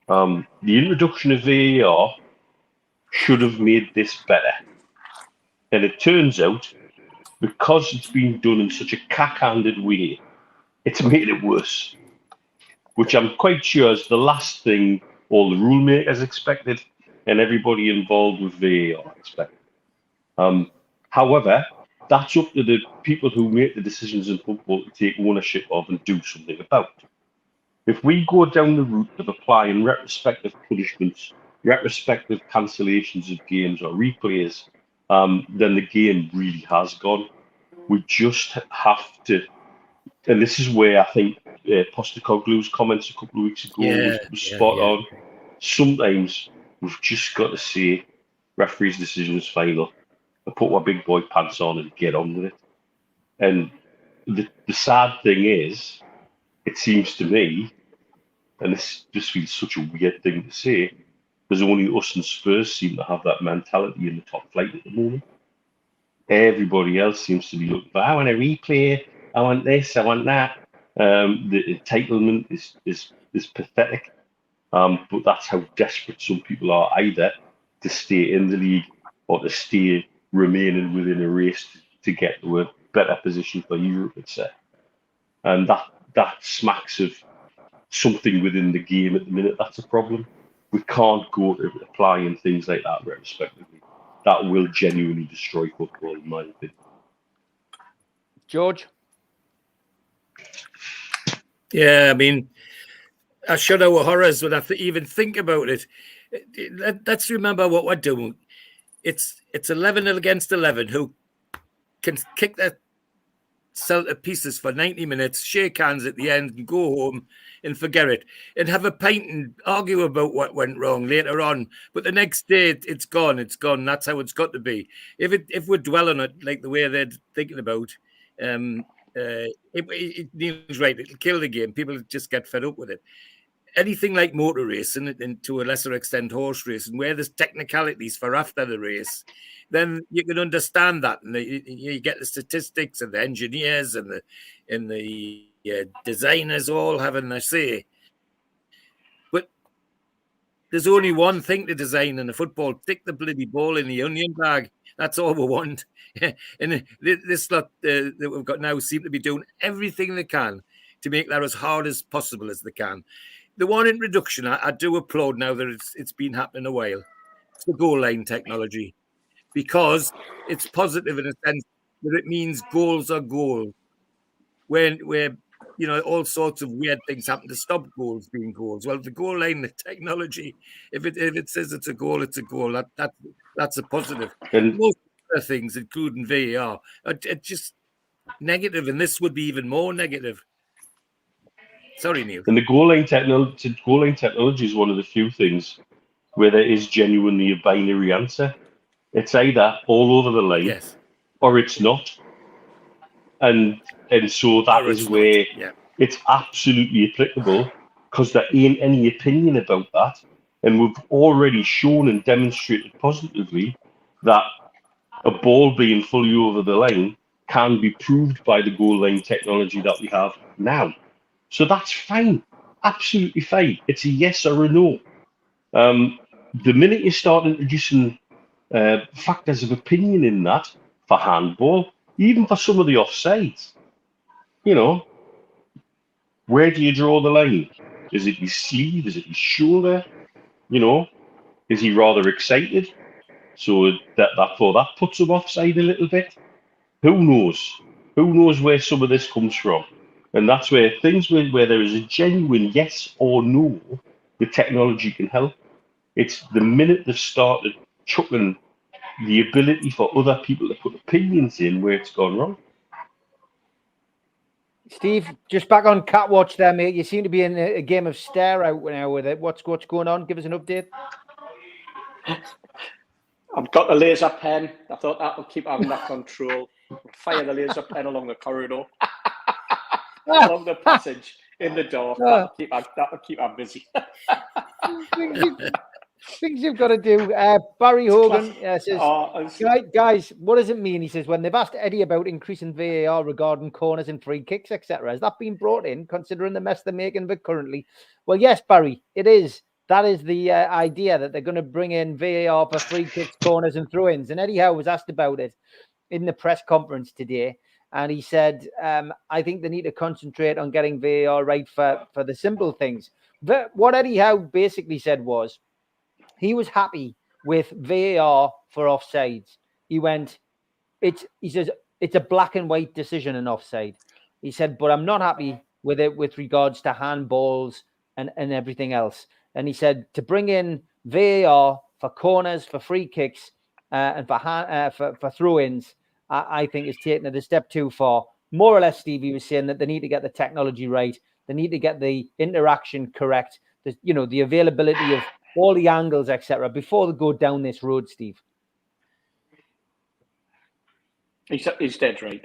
The introduction of VAR should have made this better. And it turns out, because it's been done in such a cack-handed way, it's made it worse. Which I'm quite sure is the last thing all the rule makers expected and everybody involved with VAR expected. However, that's up to the people who make the decisions in football to take ownership of and do something about. If we go down the route of applying retrospective punishments, retrospective cancellations of games or replays, then the game really has gone. We just have to, and this is where I think Postecoglou's comments a couple of weeks ago was spot on. Sometimes we've just got to say referee's decision is final. I put my big boy pants on and get on with it. And the sad thing is, it seems to me, and this just feels such a weird thing to say, there's only us and Spurs seem to have that mentality in the top flight at the moment. Everybody else seems to be looking for, I want a replay, I want this, I want that. The entitlement is pathetic. But that's how desperate some people are, either to stay in the league or to stay remaining within a race to get to a better position for Europe, etc. And that smacks of something within the game at the minute. That's a problem. We can't go to applying things like that retrospectively. That will genuinely destroy football, in my opinion. George? Yeah, I mean, I should our horrors would have to even think about it. Let's remember what we're doing. It's 11 against 11 who can kick their self to pieces for 90 minutes, shake hands at the end and go home and forget it and have a pint and argue about what went wrong later on. But the next day it's gone. It's gone. That's how it's got to be. If we dwell on it like the way they're thinking about, Neil's right. It'll kill the game. People just get fed up with it. Anything like motor racing and to a lesser extent horse racing, where there's technicalities for after the race, then you can understand that, and you get the statistics and the engineers and the designers all having their say. But there's only one thing to design in a football: stick the bloody ball in the onion bag. That's all we want. And this lot that we've got now seem to be doing everything they can to make that as hard as possible as they can. The one introduction I do applaud now that it's been happening a while. It's the goal line technology, because it's positive in a sense that it means goals are goals. Where you know, all sorts of weird things happen to stop goals being goals. Well, the goal line, the technology, if it says it's a goal, it's a goal. That's a positive. And Most other things, including VAR, are just negative, and this would be even more negative. Sorry, Neil. the goal line technology is one of the few things where there is genuinely a binary answer. It's either all over the line, Yes, or it's not. And so that or is it's where not. Yeah. it's absolutely applicable, because there ain't any opinion about that. And we've already shown and demonstrated positively that a ball being fully over the line can be proved by the goal line technology that we have now. So that's fine, absolutely fine. It's a yes or a no. The minute you start introducing factors of opinion in that for handball, even for some of the offsides, you know, where do you draw the line? Is it his sleeve? Is it his shoulder? You know, is he rather excited? So that puts him offside a little bit. Who knows? Who knows where some of this comes from? And that's where things where there is a genuine yes or no, the technology can help. It's the minute they've started chucking the ability for other people to put opinions in where it's gone wrong. Steve, just back on Catwatch there, mate. You seem to be in a game of stare out now with it. What's going on? Give us an update. I've got the laser pen. I thought that would keep having that control. Fire the laser pen along the corridor, along the passage, in the dark. That'll keep her busy. Things you've got to do. Barry Hogan says, guys, what does it mean? He says, when they've asked Eddie about increasing VAR regarding corners and free kicks, etc., has that been brought in, considering the mess they're making of it currently? Well, yes, Barry, it is. That is the idea, that they're going to bring in VAR for free kicks, corners, and throw-ins. And Eddie Howe was asked about it in the press conference today. And he said, I think they need to concentrate on getting VAR right for the simple things. But what Eddie Howe basically said was, he was happy with VAR for offsides. He says, it's a black and white decision in offside. He said, but I'm not happy with it with regards to handballs and everything else. And he said, to bring in VAR for corners, for free kicks, and for throw-ins, I think is taking it a step too far. More or less, Stevie was saying that they need to get the technology right. They need to get the interaction correct. The availability of all the angles, etc., before they go down this road, Steve. He's dead right.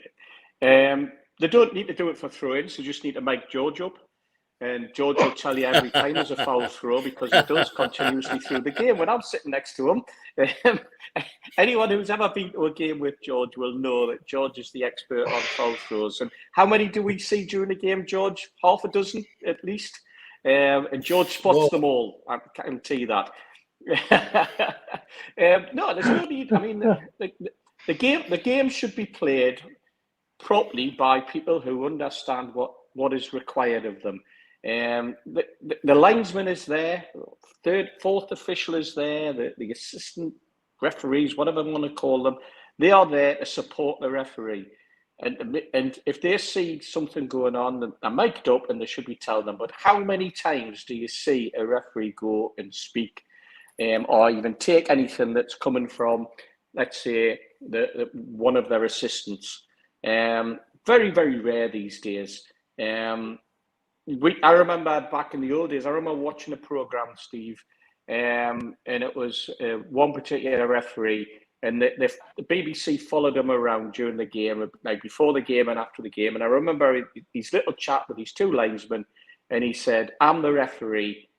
They don't need to do it for throw-ins. They just need to make George up. And George will tell you every time there's a foul throw, because he does continuously through the game when I'm sitting next to him. Anyone who's ever been to a game with George will know that George is the expert on foul throws. And how many do we see during a game, George? Half a dozen at least. And George spots them all. I can tell you that. No, there's no need. I mean, the game should be played properly by people who understand what is required of them. The linesman is there, fourth official is there, the assistant referees, whatever you want to call them, they are there to support the referee. And if they see something going on, they're mic'd up and they should be telling them. But how many times do you see a referee go and speak, or even take anything that's coming from, let's say, one of their assistants? Very, very rare these days. I remember back in the old days, I remember watching a program, Steve, and it was one particular referee, and the BBC followed him around during the game, like before the game and after the game. And I remember his little chat with these two linesmen, and he said, I'm the referee,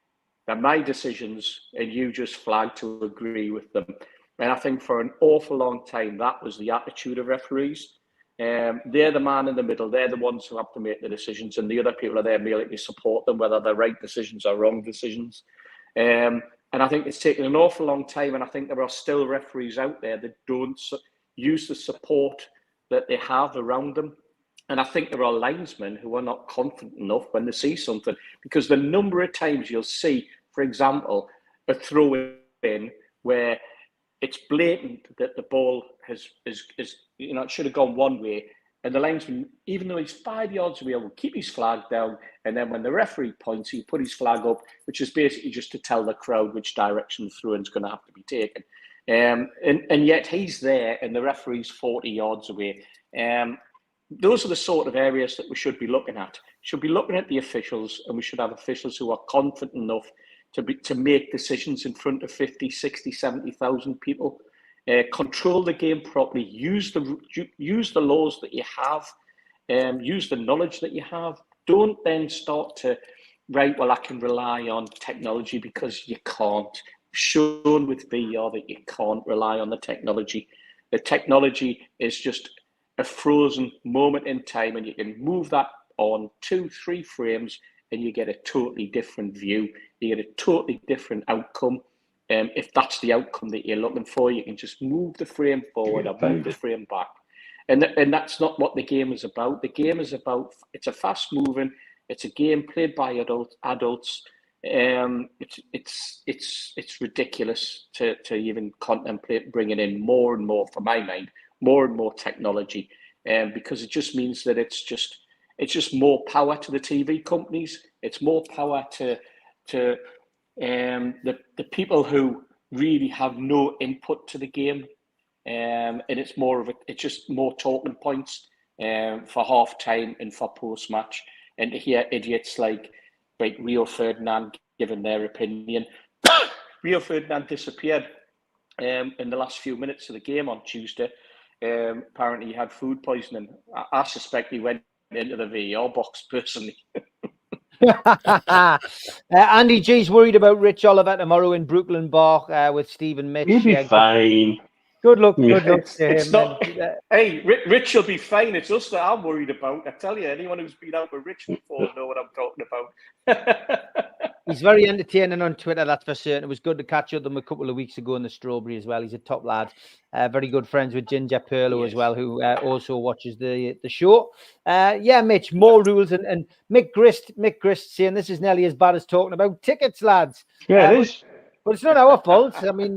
they're my decisions, and you just flag to agree with them. And I think for an awful long time, that was the attitude of referees. They're the man in the middle. They're the ones who have to make the decisions, and the other people are there merely to support them, whether they're right decisions or wrong decisions. And I think it's taken an awful long time, and I think there are still referees out there that don't use the support that they have around them. And I think there are linesmen who are not confident enough when they see something, because the number of times you'll see, for example, a throw-in where it's blatant that the ball is it should have gone one way, and the linesman, even though he's 5 yards away, will keep his flag down, and then when the referee points, he put his flag up, which is basically just to tell the crowd which direction the throw-in's going to have to be taken. And yet he's there, and the referee's 40 yards away. Those are the sort of areas that we should be looking at. Should be looking at the officials, and we should have officials who are confident enough to make decisions in front of 50, 60, 70,000 people. Control the game properly. Use the laws that you have. Use the knowledge that you have. Don't then start to, right, well, I can rely on technology, because you can't. Shown with VR that you can't rely on the technology. The technology is just a frozen moment in time, and you can move that on 2-3 frames, and you get a totally different view. You get a totally different outcome. If that's the outcome that you're looking for, you can just move the frame forward or move the frame back. And that's not what the game is about. The game is about, it's a fast moving, it's a game played by adults. It's ridiculous to even contemplate bringing in more and more, for my mind, more and more technology, because it just means that it's just more power to the TV companies. It's more power to the people who really have no input to the game, and it's just more talking points for half time and for post match, and to hear idiots like Rio Ferdinand giving their opinion. Rio Ferdinand disappeared in the last few minutes of the game on Tuesday. Apparently he had food poisoning. I suspect he went into the VR box personally. Andy G's worried about Rich Oliver tomorrow in Brooklyn Bar with Stephen Mitch. He'll be fine. Good luck. Good luck to him. It's not, hey, Rich will be fine. It's us that I'm worried about. I tell you, anyone who's been out with Rich before know what I'm talking about. He's very entertaining on Twitter, that's for certain. It was good to catch up with him a couple of weeks ago in the Strawberry as well. He's a top lad. Very good friends with Ginger Perlo as well, who also watches the show. Mitch, more rules. And Mick Grist saying this is nearly as bad as talking about tickets, lads. Yeah, it is. But it's not our fault. I mean,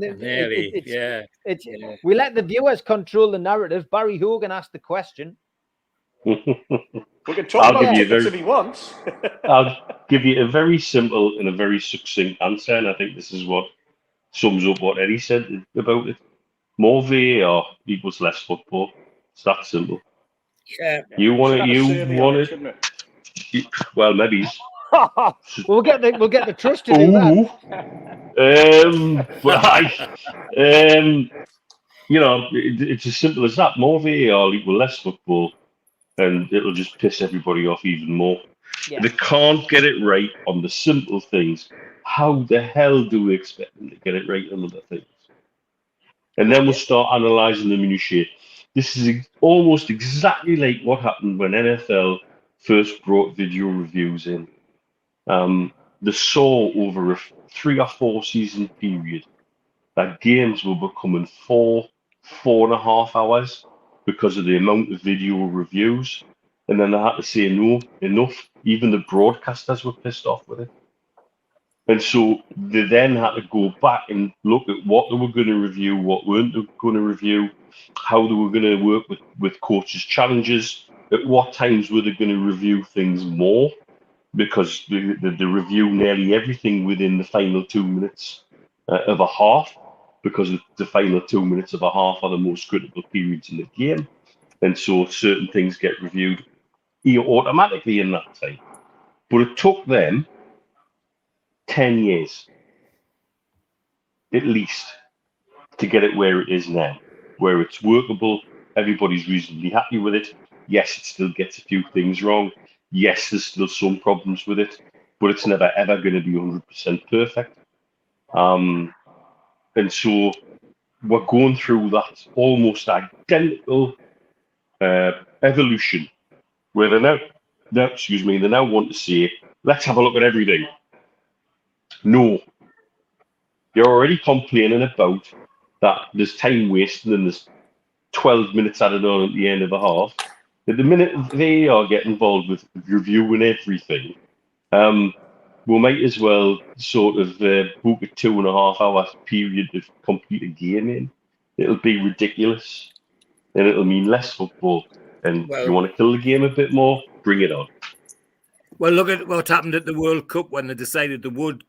we let the viewers control the narrative. Barry Hogan asked the question. We can talk about tickets if he wants. I'll give you a very simple and a very succinct answer, and I think this is what sums up what Eddie said about it. More VAR equals less football. It's that simple. Yeah. You want it. Well, maybe. we'll get the trust to do that. It's as simple as that. More VAR equals less football, and it'll just piss everybody off even more. Yeah. They can't get it right on the simple things. How the hell do we expect them to get it right on other things? And then we'll start analysing the minutiae. This is almost exactly like what happened when NFL first brought video reviews in. They saw over a 3 or 4 season period that games were becoming 4.5 hours because of the amount of video reviews. And then they had to say no, enough. Even the broadcasters were pissed off with it. And so they then had to go back and look at what they were going to review, what weren't they going to review, how they were going to work with coaches' challenges, at what times were they going to review things more, because they review nearly everything within the final 2 minutes of a half, because the final 2 minutes of a half are the most critical periods in the game. And so certain things get reviewed automatically in that time. But it took them 10 years, at least, to get it where it is now, where it's workable, everybody's reasonably happy with it. Yes, it still gets a few things wrong. Yes, there's still some problems with it, but it's never, ever going to be 100% perfect. And so we're going through that almost identical evolution, where they now want to say, let's have a look at everything. No, you're already complaining about that there's time wasted and there's 12 minutes added on at the end of a half. At the minute they are getting involved with reviewing everything, we might as well sort of book a 2.5 hour period to complete a game in. it'll be ridiculous, and it'll mean less football. And you want to kill the game a bit more, bring it on. Well, look at what happened at the World Cup when they decided they would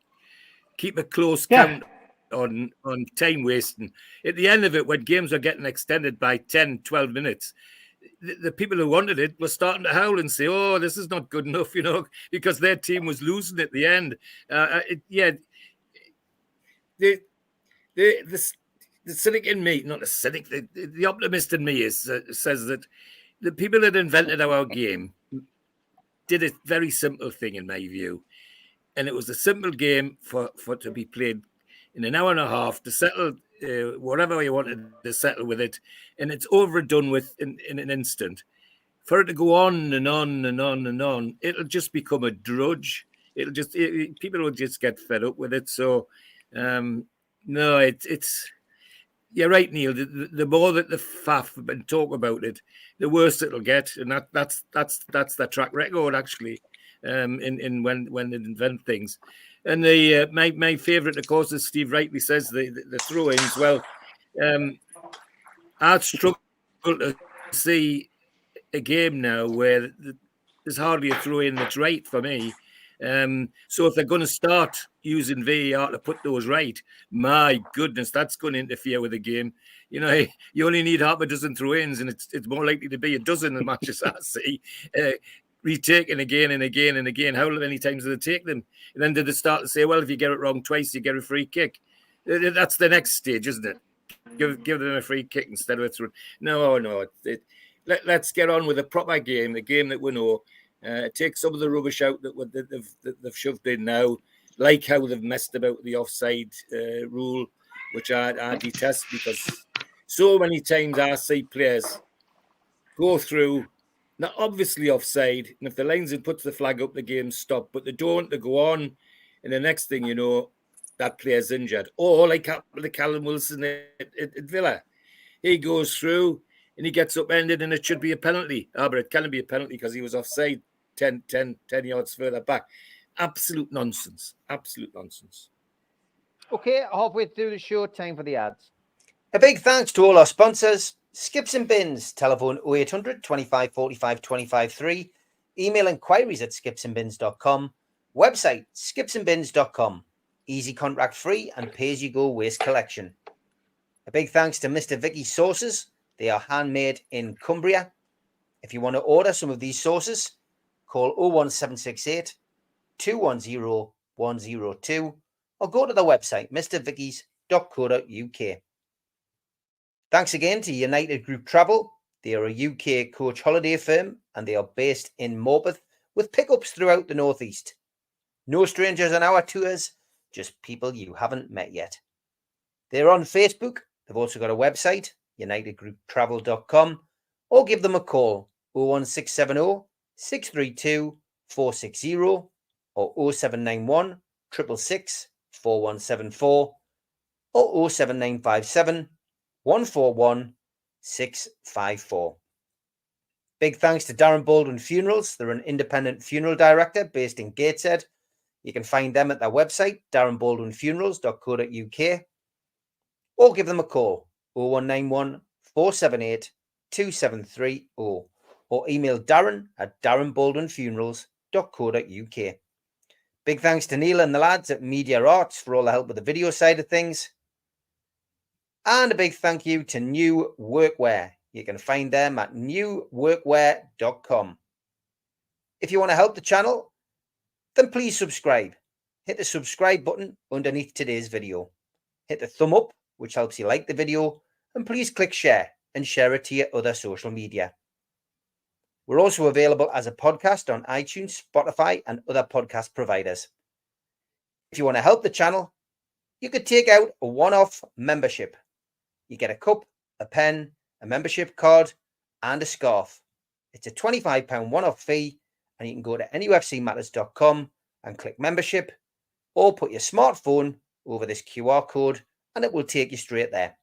keep a close count on time wasting. At the end of it, when games are getting extended by 10, 12 minutes, the people who wanted it were starting to howl and say, oh, this is not good enough, because their team was losing at the end. The cynic in me, not the cynic, the optimist in me says that the people that invented our game did a very simple thing, in my view. And it was a simple game for to be played in an hour and a half to settle whatever you wanted to settle with it. And it's over and done with in an instant. For it to go on and on and on and on, it'll just become a drudge. People will just get fed up with it. So, no, it's you're right, Neil. The more that the faff and talk about it, the worse it'll get, and that's the track record actually. In when they invent things, and my favourite, of course, as Steve rightly says, the throw-ins. Well, I'd struggle to see a game now where there's hardly a throw-in that's right for me. So if they're going to start using VAR to put those right, my goodness, that's going to interfere with the game. You only need half a dozen throw-ins, and it's more likely to be a dozen as much as I see. Retaken again and again and again. How many times do they take them? And then do they start to say, well, if you get it wrong twice, you get a free kick? That's the next stage, isn't it? Give them a free kick instead of a throw. No. Let's get on with a proper game, a game that we know. Take some of the rubbish out that they've shoved in now, like how they've messed about the offside rule, which I detest, because so many times I see players go through, not obviously offside, and if the linesman puts the flag up, the game's stopped, but they don't, they go on, and the next thing you know, that player's injured. Or like happened to Callum Wilson at Villa. He goes through, and he gets upended, and it should be a penalty. But it can't be a penalty because he was offside 10 yards further back. Absolute nonsense. Absolute nonsense. Okay, halfway through the show, time for the ads. A big thanks to all our sponsors. Skips and Bins, telephone 0800 25 45 25 3. Email inquiries at skipsandbins.com. Website skipsandbins.com. Easy contract free and pay-as-you-go waste collection. A big thanks to Mr. Vicky's sauces. They are handmade in Cumbria. If you want to order some of these sauces, call 01768 210 102 or go to the website mrvickies.co.uk. Thanks again to United Group Travel. They are a UK coach holiday firm and they are based in Morpeth with pickups throughout the northeast. No strangers on our tours, just people you haven't met yet. They're on Facebook. They've also got a website, unitedgrouptravel.com, or give them a call, 01670 632 460 or 0791 666 4174 or 07957 141 654. Big thanks to Darren Baldwin Funerals. They're an independent funeral director based in Gateshead. You can find them at their website, darrenbaldwinfunerals.co.uk, or give them a call, 0191 478 2730, or email Darren at darrenbaldwinfunerals.co.uk. Big thanks to Neil and the lads at Media Arts for all the help with the video side of things. And a big thank you to New Workwear. You can find them at newworkwear.com. If you want to help the channel, then please subscribe. Hit the subscribe button underneath today's video. Hit the thumb up, which helps you like the video, and please click share and share it to your other social media. We're also available as a podcast on iTunes, Spotify, and other podcast providers. If you want to help the channel, you could take out a one-off membership. You get a cup, a pen, a membership card, and a scarf. It's a £25 one-off fee, and you can go to nufcmatters.com and click membership, or put your smartphone over this QR code, and it will take you straight there.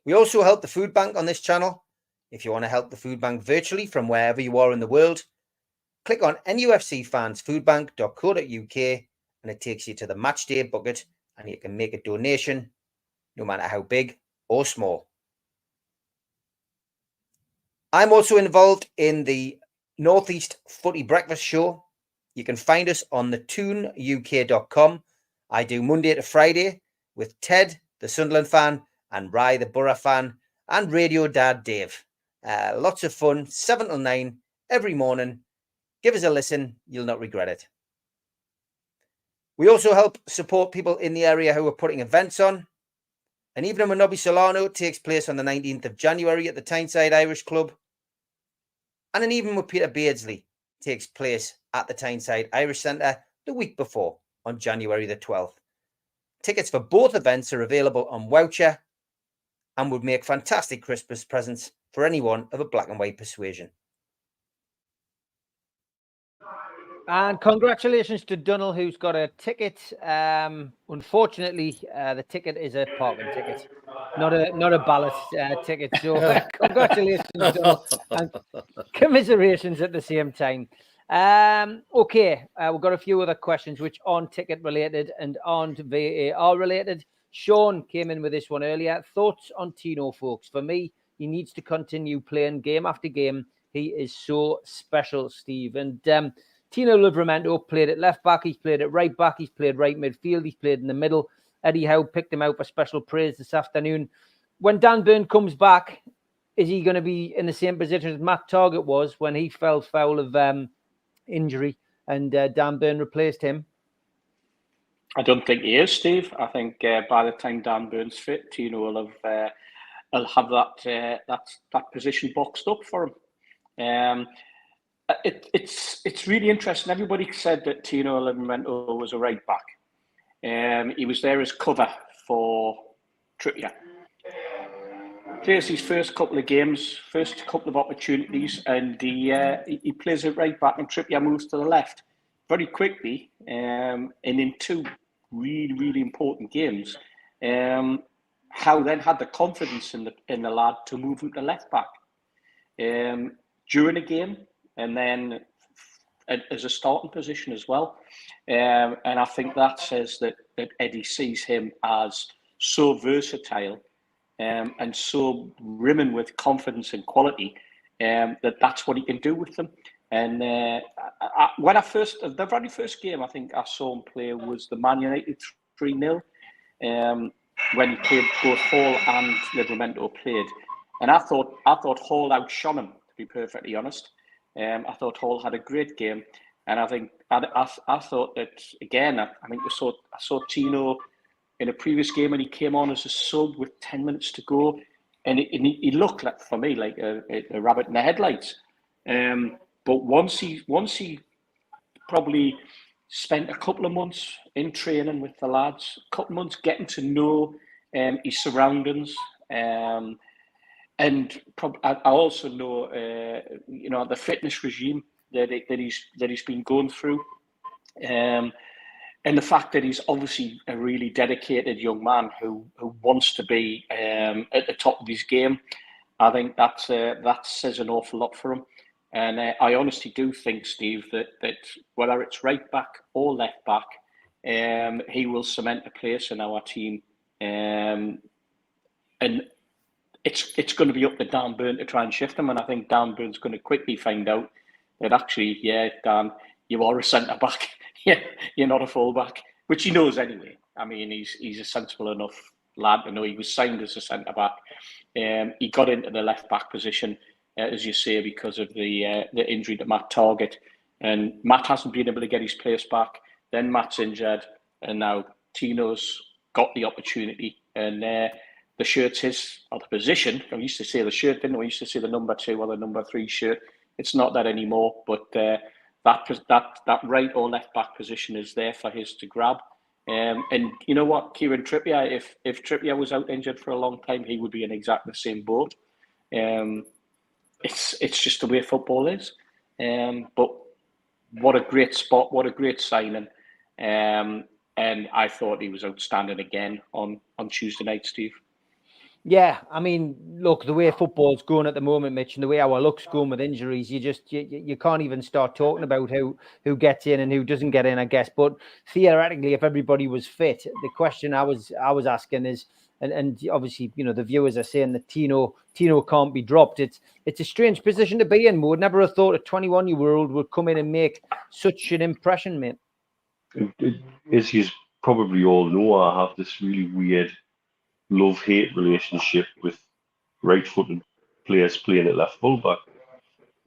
We also help the food bank on this channel. If you want to help the food bank virtually from wherever you are in the world, click on nufcfansfoodbank.co.uk and it takes you to the matchday bucket and you can make a donation, no matter how big or small. I'm also involved in the Northeast Footy Breakfast Show. You can find us on the nufctoontalk.com. I do Monday to Friday with Ted, the Sunderland fan, and Rye, the Borough fan, and Radio Dad Dave. Lots of fun, 7 till 9 every morning. Give us a listen. You'll not regret it. We also help support people in the area who are putting events on. An evening with Nobby Solano takes place on the 19th of January at the Tyneside Irish Club. And an evening with Peter Beardsley takes place at the Tyneside Irish Centre the week before, on January the 12th. Tickets for both events are available on Voucher and would make fantastic Christmas presents for anyone of a black and white persuasion. And congratulations to Dunnell, who's got a ticket. Unfortunately, the ticket is a parking ticket, not a ballot ticket. So congratulations, Dunnell, and commiserations at the same time. Okay, we've got a few other questions which aren't ticket related and aren't VAR related. Sean came in with this one earlier. Thoughts on Tino, folks? For me, he needs to continue playing game after game. He is so special, Steve. And Tino Livramento played at left back. He's played at right back. He's played right midfield. He's played in the middle. Eddie Howe picked him out for special praise this afternoon. When Dan Burn comes back, is he going to be in the same position as Matt Targett was when he fell foul of injury and Dan Burn replaced him? I don't think he is, Steve. I think by the time Dan Burn's fit, Tino will have that position boxed up for him. It's really interesting. Everybody said that Tino Livramento was a right back. He was there as cover for Trippier. Plays his first couple of games, first couple of opportunities, and he plays at right back, and Trippier moves to the left very quickly. And in two really, really important games, Howe then had the confidence in the lad to move him to left back during a game, and then as a starting position as well. And I think that says that Eddie sees him as so versatile and so brimming with confidence and quality that's what he can do with them. And the very first game I think I saw him play was the Man United 3-0 when he played, both Hall and Livramento played. And I thought Hall outshone him, to be perfectly honest. I thought Hall had a great game, and I think I thought that again. I think I saw Tino in a previous game, and he came on as a sub with 10 minutes to go, and he looked like, for me, like a rabbit in the headlights. But once he probably spent a couple of months in training with the lads, a couple of months getting to know his surroundings. And I also know, the fitness regime that he's been going through, and the fact that he's obviously a really dedicated young man who wants to be at the top of his game. I think that says an awful lot for him. And I honestly do think, Steve, that whether it's right back or left back, he will cement a place in our team, and it's going to be up to Dan Burn to try and shift him. And I think Dan Burn's going to quickly find out that actually, yeah, Dan, you are a centre back. Yeah, you're not a full back, which he knows anyway. I mean, he's a sensible enough lad to know he was signed as a centre back. He got into the left back position, as you say, because of the injury to Matt Targett, and Matt hasn't been able to get his place back. Then Matt's injured, and now Tino's got the opportunity, and the shirt's his, or the position. I used to say the shirt, didn't we? We used to say the number 2 or the number 3 shirt. It's not that anymore, but that right or left back position is there for his to grab. And you know what, Kieran Trippier, if Trippier was out injured for a long time, he would be in exactly the same boat. It's just the way football is. But what a great spot, what a great signing. And I thought he was outstanding again on Tuesday night, Steve. Yeah, I mean, look, the way football's going at the moment, Mitch, and the way our luck's going with injuries, you can't even start talking about who gets in and who doesn't get in, I guess. But theoretically, if everybody was fit, the question I was asking is, and obviously, you know, the viewers are saying that Tino can't be dropped. It's a strange position to be in. We would never have thought a 21-year-old would come in and make such an impression, mate. As you probably all know, I have this really weird love-hate relationship with right-footed players playing at left fullback.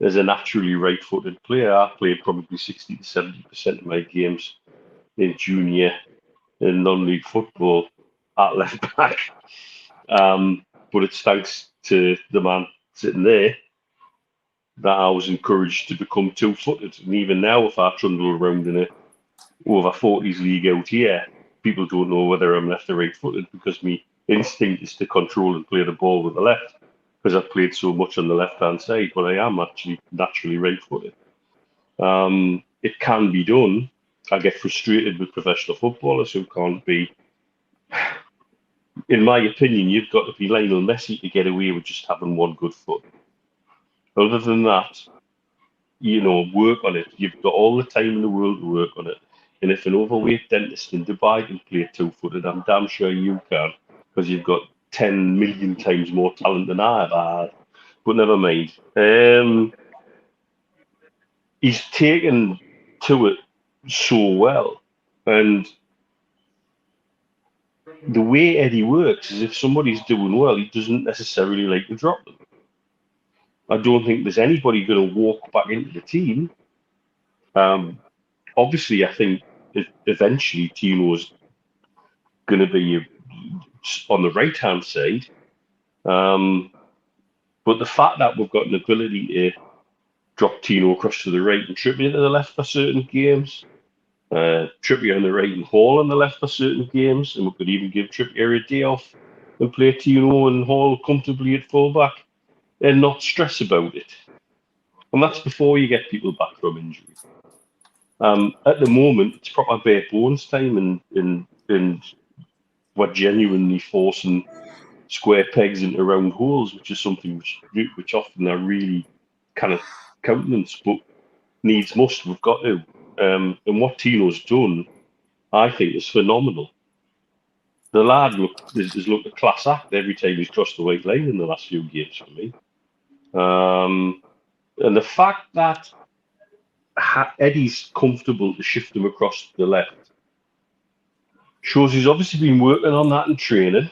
As a naturally right-footed player, I played probably 60 to 70% of my games in junior and non-league football at left back. But it's thanks to the man sitting there that I was encouraged to become two-footed. And even now, if I trundle around in a over 40s league out here, people don't know whether I'm left or right-footed because my instinct is to control and play the ball with the left because I've played so much on the left-hand side, but I am actually naturally right-footed. It can be done. I get frustrated with professional footballers who can't be. In my opinion, you've got to be Lionel Messi to get away with just having one good foot. Other than that, you know, work on it. You've got all the time in the world to work on it. And if an overweight dentist in Dubai can play two-footed, I'm damn sure you can, because you've got 10 million times more talent than I ever had. But never mind. He's taken to it so well. And the way Eddie works is if somebody's doing well, he doesn't necessarily like to drop them. I don't think there's anybody going to walk back into the team. Obviously, I think eventually Tino's going to be on the right-hand side. But the fact that we've got an ability to drop Tino across to the right and Trippier to the left for certain games, Trippier on the right and Hall on the left for certain games, and we could even give Trippier a day off and play Tino and Hall comfortably at fullback and not stress about it. And that's before you get people back from injury. At the moment, it's proper bare bones time, and we're genuinely forcing square pegs into round holes, which is something which often are really kind of countenance, but needs must. We've got to. And what Tino's done, I think, is phenomenal. The lad has looked a class act every time he's crossed the white line in the last few games for me. And the fact that Eddie's comfortable to shift him across to the left shows he's obviously been working on that in training,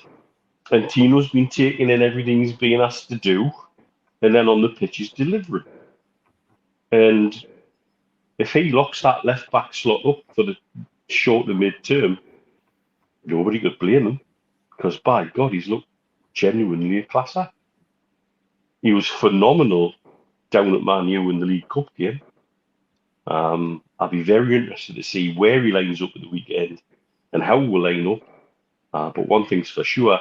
and Tino's been taking in everything he's being asked to do, and then on the pitch he's delivering. And if he locks that left back slot up for the short to mid term, nobody could blame him, because by God, he's looked genuinely a class act. He was phenomenal down at Man U in the League Cup game. I'll be very interested to see where he lines up at the weekend and how we'll line up. But one thing's for sure,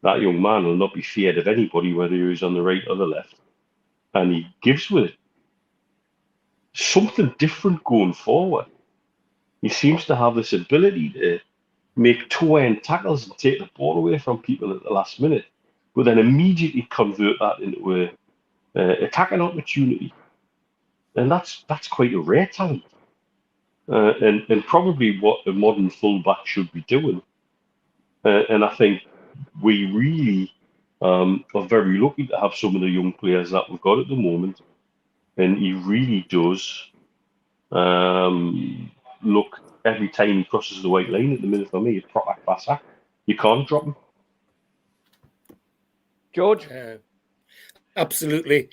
that young man will not be feared of anybody, whether he's on the right or the left. And he gives with it. Something different going forward. He seems to have this ability to make toe-end tackles and take the ball away from people at the last minute, but then immediately convert that into an attacking opportunity. And that's quite a rare talent. And probably what a modern fullback should be doing. And I think we really are very lucky to have some of the young players that we've got at the moment. And he really does look, every time he crosses the white line at the minute for me, a proper class act. You can't drop him. George? Absolutely.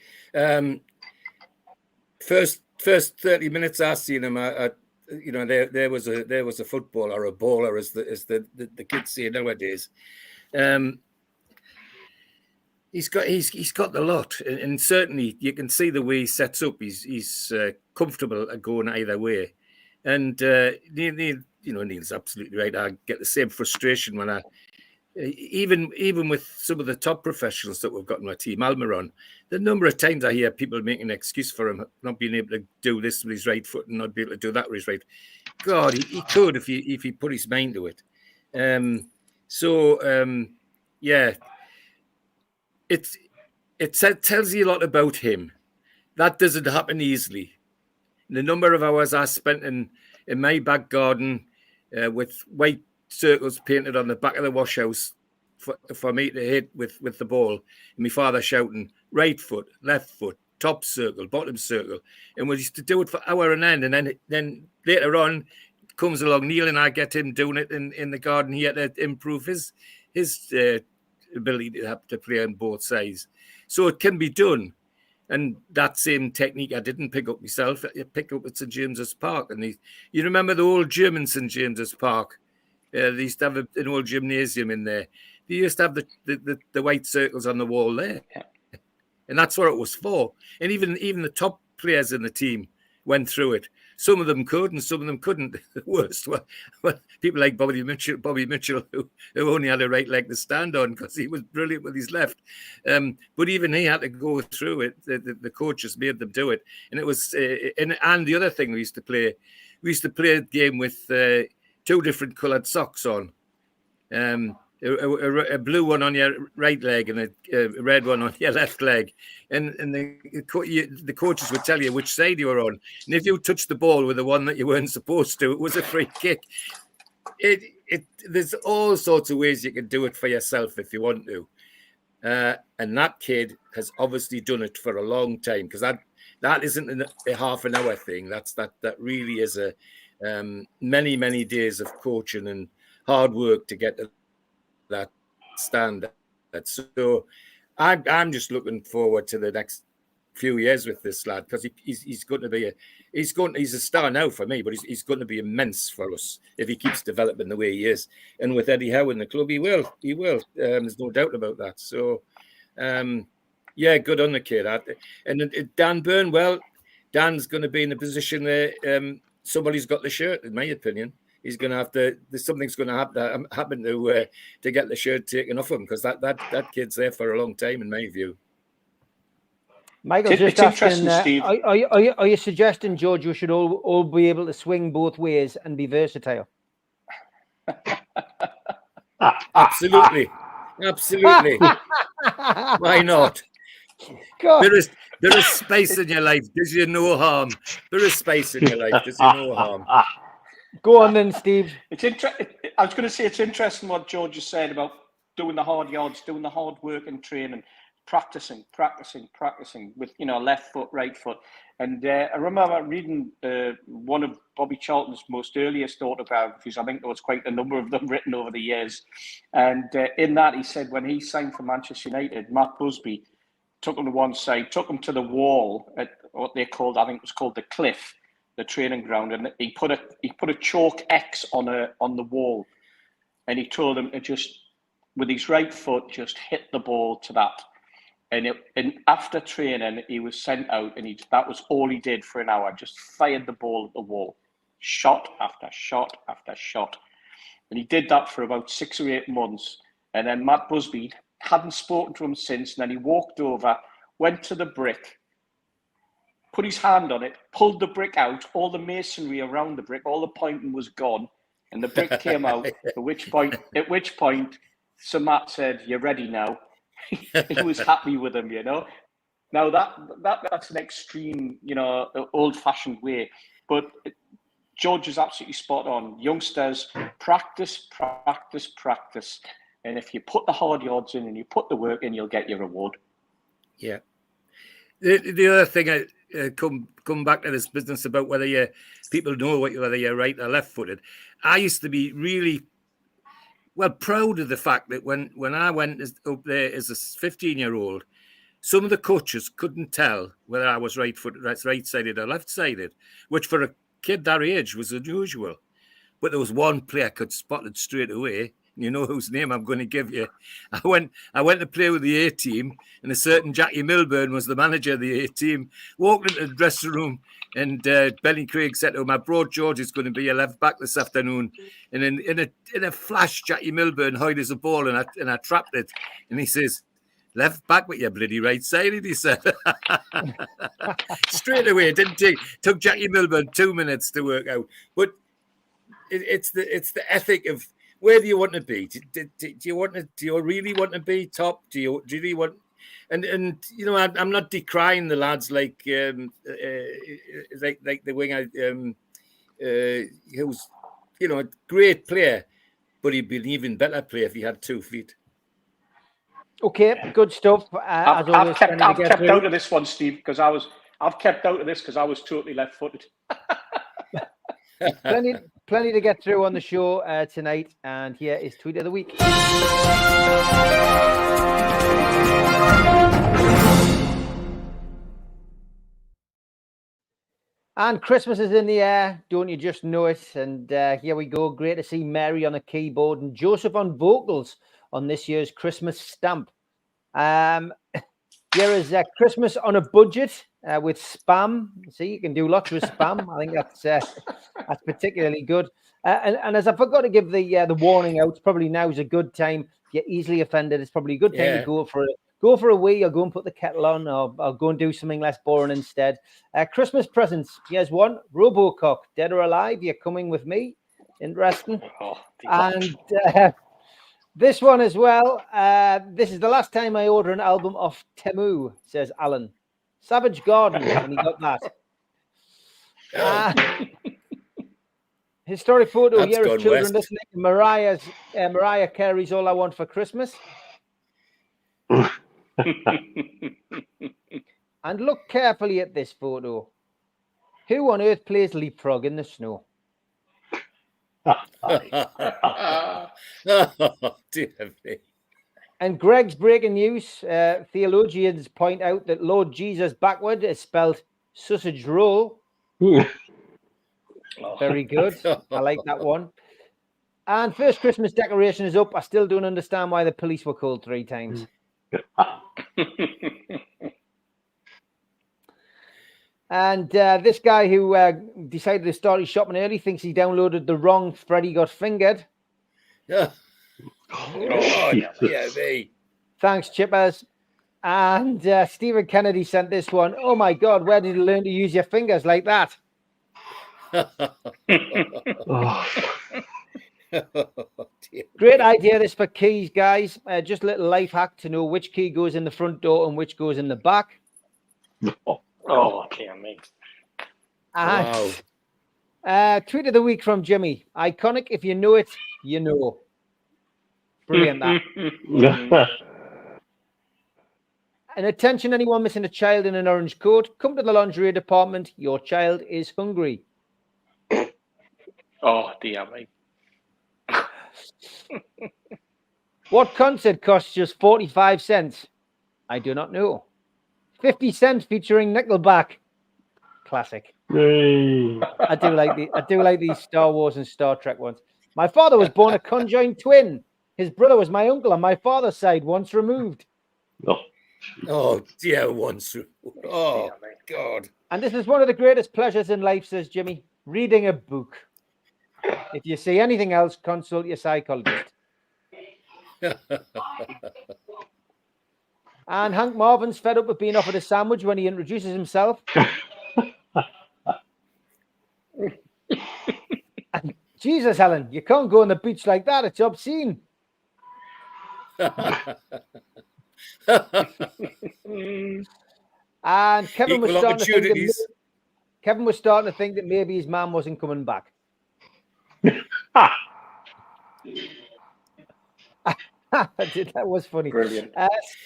First 30 minutes I seen him, there was a footballer or a baller, as the kids say nowadays. He's got the lot, and certainly you can see the way he sets up. He's comfortable at going either way, and Neil's absolutely right. I get the same frustration when I. Even with some of the top professionals that we've got in our team, Almiron, the number of times I hear people making an excuse for him not being able to do this with his right foot and not be able to do that with his right. God, he could if he put his mind to it. It tells you a lot about him. That doesn't happen easily. The number of hours I spent in my back garden with white circles painted on the back of the wash house, for me to hit with the ball, and my father shouting right foot, left foot, top circle, bottom circle, and we used to do it for hour and end, and then later on comes along Neil, and I get him doing it in the garden here to improve his ability to play on both sides. So it can be done. And that same technique I didn't pick up myself. I picked up at St James's Park. And you remember the old gym in St James's Park? They used to have an old gymnasium in there. They used to have the white circles on the wall there. Yeah. And that's what it was for. And even the top players in the team went through it. Some of them could and some of them couldn't. The worst were people like Bobby Mitchell, who only had a right leg to stand on because he was brilliant with his left. But even he had to go through it. The coaches made them do it. And it was and the other thing we used to play a game with 2 different coloured socks on. A blue one on your right leg and a red one on your left leg, and the coaches would tell you which side you were on. And if you touched the ball with the one that you weren't supposed to, it was a free kick. There's all sorts of ways you can do it for yourself if you want to. And that kid has obviously done it for a long time, because that isn't a half an hour thing. That really is a many days of coaching and hard work to get to that standard. So I'm just looking forward to the next few years with this lad, because he's going to be he's a star now for me, but he's going to be immense for us if he keeps developing the way he is. And with Eddie Howe in the club, he will. There's no doubt about that. So yeah, good on the kid. And Dan Byrne, well, Dan's going to be in a position where somebody's got the shirt, in my opinion. He's going to have to. Something's going to happen to get the shirt taken off him, because that kid's there for a long time, in my view. Michael, just asking, Steve. Are you suggesting, George, we should all be able to swing both ways and be versatile? Absolutely. Why not? There is space in your life. Does you no harm? There is space in your life. Does you no harm? Go on then, Steve. I was going to say it's interesting what George just said about doing the hard yards, doing the hard work and training, practicing with left foot, right foot. And I remember reading one of Bobby Charlton's most earliest autobiographies. I think there was quite a number of them written over the years. And in that, he said when he signed for Manchester United, Matt Busby took him to one side, took him to the wall at what they called, I think it was called the Cliff, the training ground, and he put a chalk X on the wall, and he told him to just, with his right foot, just hit the ball to that. And after training, he was sent out, and that was all he did for an hour, just fired the ball at the wall, shot after shot after shot. And he did that for about 6 or 8 months. And then Matt Busby hadn't spoken to him since, and then he walked over, went to the brick, put his hand on it, pulled the brick out, all the masonry around the brick, all the pointing was gone, and the brick came out, at which point Sir Matt said, "You're ready now." He was happy with him, Now that's an extreme, old-fashioned way. But George is absolutely spot on. Youngsters, practice. And if you put the hard yards in and you put the work in, you'll get your reward. Yeah. The other thing, I come back to this business about whether people know whether you're right or left-footed. I used to be really proud of the fact that when I went up there as a 15-year-old, some of the coaches couldn't tell whether I was right-sided or left-sided, which for a kid that age was unusual. But there was one player could spot it straight away. You know whose name I'm going to give you. I went to play with the A team, and a certain Jackie Milburn was the manager of the A team. Walked into the dressing room, and Benny Craig said to him, "I brought George is going to be your left back this afternoon." And in a flash, Jackie Milburn hid as a ball, and I trapped it. And he says, "Left back with your bloody right-sided," he said. Straight away. It took Jackie Milburn 2 minutes to work out. But it's the ethic of, where do you want to be? Do you really want to be top? Do you really want? And I'm not decrying the lads like the winger who's a great player, but he'd be an even better player if he had 2 feet. Okay, good stuff. I've kept out of this one, Steve, because I've kept out of this because I was totally left-footed. Plenty to get through on the show tonight, and here is Tweet of the Week. And Christmas is in the air, don't you just know it? And here we go. Great to see Mary on the keyboard and Joseph on vocals on this year's Christmas stamp. Here is Christmas on a budget with spam. See, you can do lots with spam. I think that's particularly good. And as I forgot to give the warning out, probably now's a good time. If you're easily offended, it's probably a good time to go for a wee, or go and put the kettle on, or go and do something less boring instead. Christmas presents. Here's one. Robocock, dead or alive, you're coming with me. Interesting. And this one as well. This is the last time I order an album off Temu, says Alan. Savage Garden, and he got that. Historic photo here of children listening to Mariah Carey's All I Want for Christmas. And look carefully at this photo. Who on earth plays leapfrog in the snow? Oh, dear me. And Greg's breaking news. Theologians point out that Lord Jesus backward is spelled sausage roll. Very good. I like that one. And first Christmas decoration is up. I still don't understand why the police were called 3 times. And this guy who decided to start his shopping early thinks he downloaded the wrong Freddy Got Fingered. Yeah. Yeah, me. Thanks, Chippers. And Stephen Kennedy sent this one. Oh my God, where did you learn to use your fingers like that? Great idea this for keys, guys. Just a little life hack to know which key goes in the front door and which goes in the back. Okay, mate. Wow. Tweet of the week from Jimmy. Iconic. If you know it, you know. Brilliant, that. And attention, anyone missing a child in an orange coat, come to the lingerie department. Your child is hungry. Oh, dear, mate. What concert costs just 45 cents? I do not know. 50 cents featuring Nickelback. Classic. Yay. I do like these Star Wars and Star Trek ones. My father was born a conjoined twin. His brother was my uncle on my father's side, once removed. Oh dear, once. Oh my God. And this is one of the greatest pleasures in life, says Jimmy. Reading a book. If you see anything else, consult your psychologist. And Hank Marvin's fed up with being offered a sandwich when he introduces himself. And Jesus, Helen, you can't go on the beach like that. It's obscene. And Kevin was starting to think that maybe his mum wasn't coming back. That was funny. Brilliant.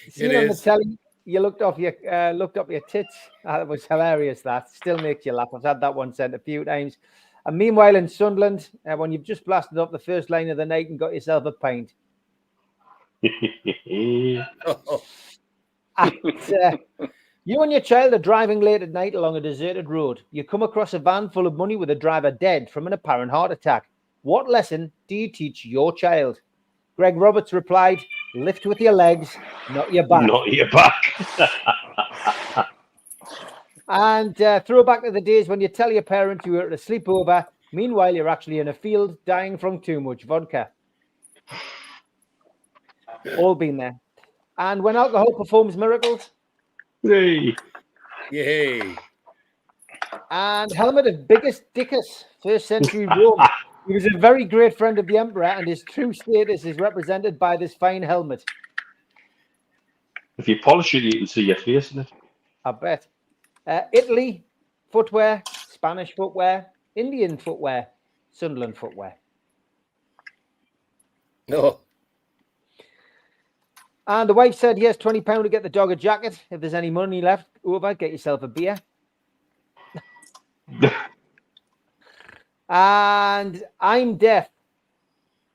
Seeing on the telly, you looked up your tits. That was hilarious. That still makes you laugh. I've had that one sent a few times. And meanwhile, in Sunderland, when you've just blasted up the first line of the night and got yourself a pint. You and your child are driving late at night along a deserted road. You come across a van full of money with a driver dead from an apparent heart attack. What lesson do you teach your child? Greg Roberts replied, lift with your legs, not your back. Not your back. And throw back to the days when you tell your parents you were at a sleepover. Meanwhile, you're actually in a field dying from too much vodka. All been there. And when alcohol performs miracles. Yay. Yay. And helmet of Biggest Dickus, 1st century Rome. He was a very great friend of the emperor, and his true status is represented by this fine helmet. If you polish it, you can see your face in it. I bet. Italy, footwear, Spanish footwear, Indian footwear, Sunderland footwear. No. And the wife said, "Here's £20 to get the dog a jacket. If there's any money left over, get yourself a beer." And I'm deaf.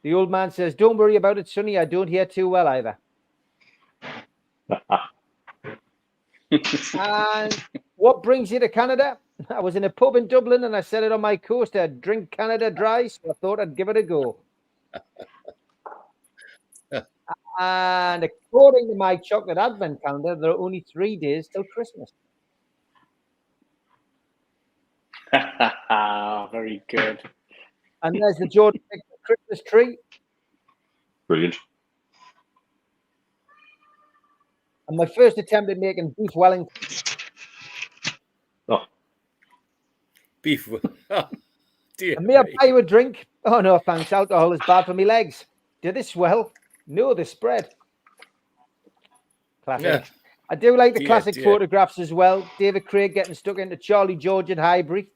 The old man says, "Don't worry about it, Sonny. I don't hear too well either." And what brings you to Canada? I was in a pub in Dublin and I said it on my coaster, "Drink Canada dry," so I thought I'd give it a go. And according to my chocolate advent calendar, there are only 3 days till Christmas. Very good. And there's the Jordan Christmas tree. Brilliant. And my first attempt at making beef Wellington. Oh, Beef. Oh, dear And may I me. buy you a drink? Oh, no, thanks. Alcohol is bad for me legs. Do they swell? No, they spread. Classic. Yeah. I do like the Dear, classic dear. photographs as well. David Craig getting stuck into Charlie George at Highbury.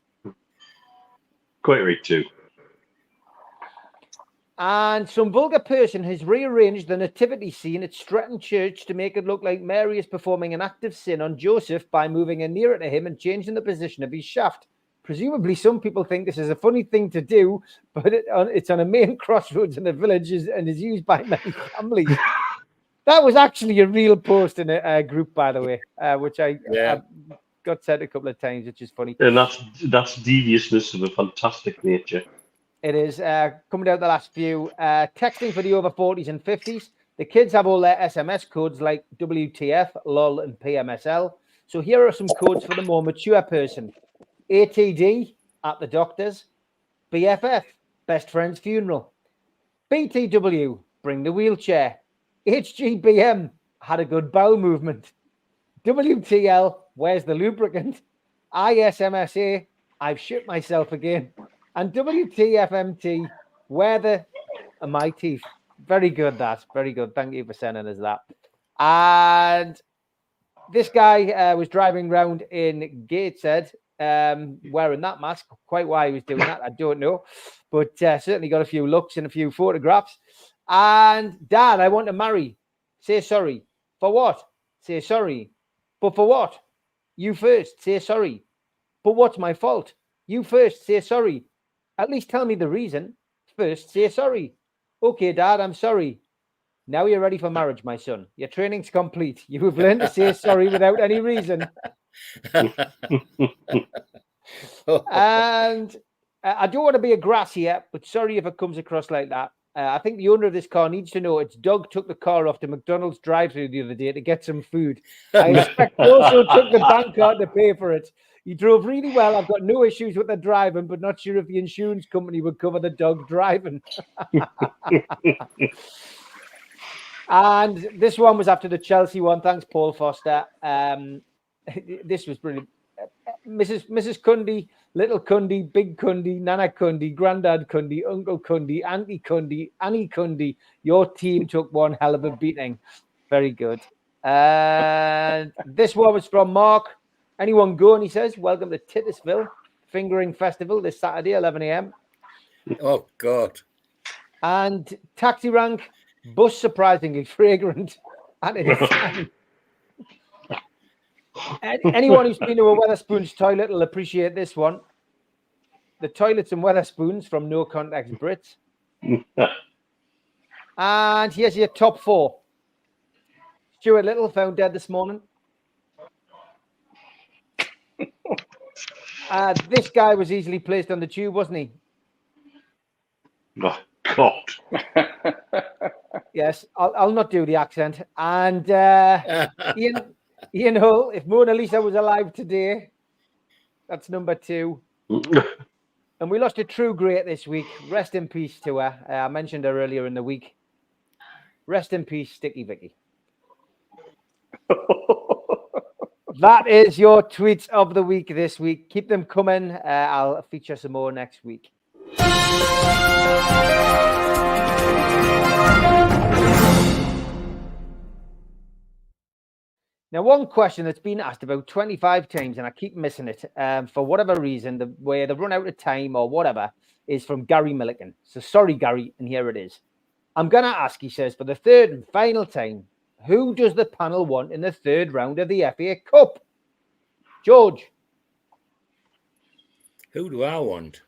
quite right too. And some vulgar person has rearranged the nativity scene at Stretton Church to make it look like Mary is performing an act of sin on Joseph by moving her nearer to him and changing the position of his shaft. Presumably, some people think this is a funny thing to do, but it's on a main crossroads in the village and is used by many families. That was actually a real post in a group, by the way, which I got said a couple of times, which is funny. And that's deviousness of a fantastic nature. It is coming out the last few. Texting for the over 40s and 50s. The kids have all their SMS codes like WTF, LOL, and PMSL. So here are some codes for the more mature person. ATD, at the doctor's. BFF, best friend's funeral. BTW, bring the wheelchair. HGBM, had a good bowel movement. WTL, where's the lubricant? ISMSA, I've shit myself again. And WTFMT, where are my teeth? Very good, that. Very good. Thank you for sending us that. And this guy was driving around in Gateshead wearing that mask. Quite why he was doing that, I don't know. But certainly got a few looks and a few photographs. And Dad, I want to marry. Say sorry. For what? Say sorry. But for what? You first. Say sorry. But what's my fault? You first. Say sorry. At least tell me the reason. First, say sorry. Okay, Dad, I'm sorry. Now you're ready for marriage, my son. Your training's complete. You have learned to say sorry without any reason. And I don't want to be a grass here, but sorry if it comes across like that. I think the owner of this car needs to know its dog took the car off to McDonald's drive-thru the other day to get some food. I expect also took the bank card to pay for it. He drove really well. I've got no issues with the driving, but not sure if the insurance company would cover the dog driving. And this one was after the Chelsea one. Thanks, Paul Foster. This was brilliant. Mrs. Cundy, Little Cundy, Big Cundy, Nana Cundy, Grandad Cundy, Uncle Cundy, Auntie Cundy, Annie Cundy. Your team took one hell of a beating. Very good. And this one was from Mark. Anyone going, he says. Welcome to Titusville Fingering Festival this Saturday, 11 a.m. Oh, God. And taxi rank, bus surprisingly fragrant. And it is time. Anyone who's been to a Wetherspoons toilet will appreciate this one. The toilets in Wetherspoons from No Context Brits. And here's your top 4. Stuart Little found dead this morning. This guy was easily placed on the tube, wasn't he? Oh, God. Yes, I'll not do the accent. And Ian Hull, if Mona Lisa was alive today, that's number 2. And we lost a true great this week. Rest in peace to her. I mentioned her earlier in the week. Rest in peace, Sticky Vicky. That is your tweets of the week this week. Keep them coming. I'll feature some more next week. Now, one question that's been asked about 25 times, and I keep missing it for whatever reason, the way they've run out of time or whatever, is from Gary Milliken. So sorry, Gary, and here it is. I'm going to ask, he says, for the third and final time, Who does the panel want in the third round of the FA Cup? George? Who do I want?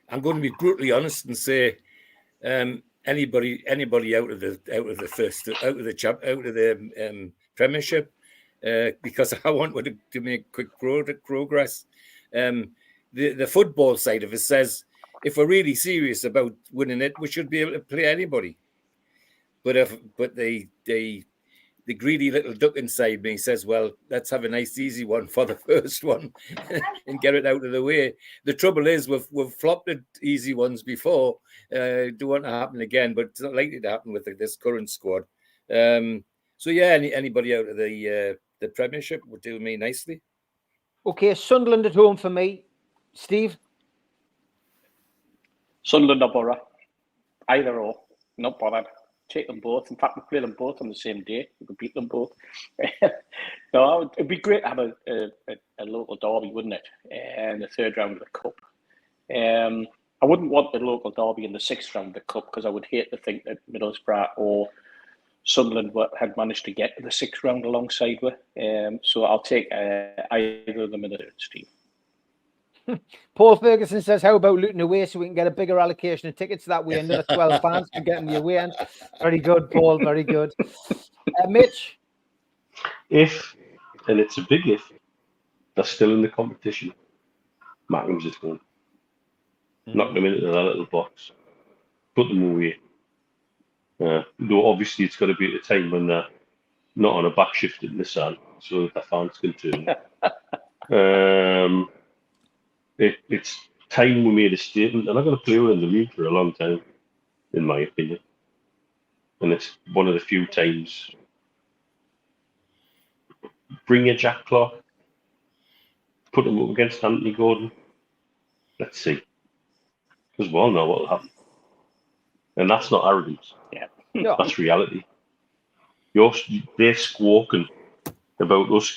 I'm going to be brutally honest and say anybody out of the Premiership, because I want to make quick progress. The football side of it says if we're really serious about winning it, we should be able to play anybody. But the greedy little duck inside me says, well, let's have a nice easy one for the first one and get it out of the way. The trouble is we've flopped at easy ones before. Don't want to happen again, but it's not likely to happen with this current squad. So yeah, anybody out of the Premiership would do me nicely. Okay, Sunderland at home for me. Steve? Sunderland or Borough. Either or. Not bothered. Take them both. In fact, we play them both on the same day. We could beat them both. No, it'd be great to have a local derby, wouldn't it? In the third round of the Cup. I wouldn't want the local derby in the sixth round of the Cup because I would hate to think that Middlesbrough or Sunderland had managed to get to the sixth round alongside with. So I'll take either of them in the third, Steve. Paul Ferguson says, how about Luton away so we can get a bigger allocation of tickets? That way another 12 fans can get in the away end. Very good, Paul. Very good. Mitch? If, and it's a big if, they're still in the competition, Mackham's at home. Knock them into that little box. Put them away. Though obviously it's got to be at a time when they're not on a back shift in the sun, so that the fans can turn. It's time we made a statement. They're not going to play in the league for a long time, in my opinion. And it's one of the few times. Bring your Jack Clark. Put him up against Anthony Gordon. Let's see. Because we all know what will happen. And that's not arrogance. Yeah. No. That's reality. They're squawking about us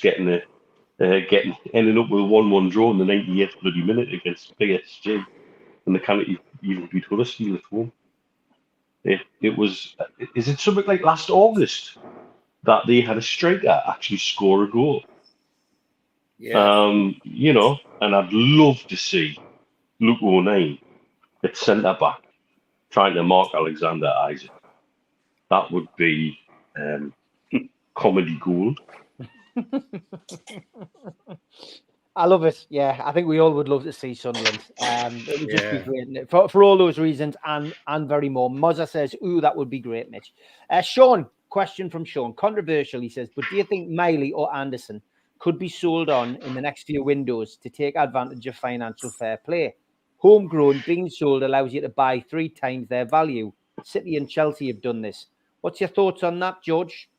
ending up with a 1-1 draw in the 98th bloody minute against PSG, and they can't even beat Huddersfield at home. It was. Is it something like last August that they had a striker actually score a goal? Yeah. And I'd love to see Luke O'Neill at centre back trying to mark Alexander Isaac. That would be comedy gold. I love it. Yeah, I think we all would love to see Sunderland. It would just be great for all those reasons and very more. Mozza says, ooh, that would be great, Mitch. Sean, question from Sean. Controversial, he says, but do you think Miley or Anderson could be sold on in the next few windows to take advantage of financial fair play? Homegrown being sold allows you to buy 3 times their value. City and Chelsea have done this. What's your thoughts on that, George?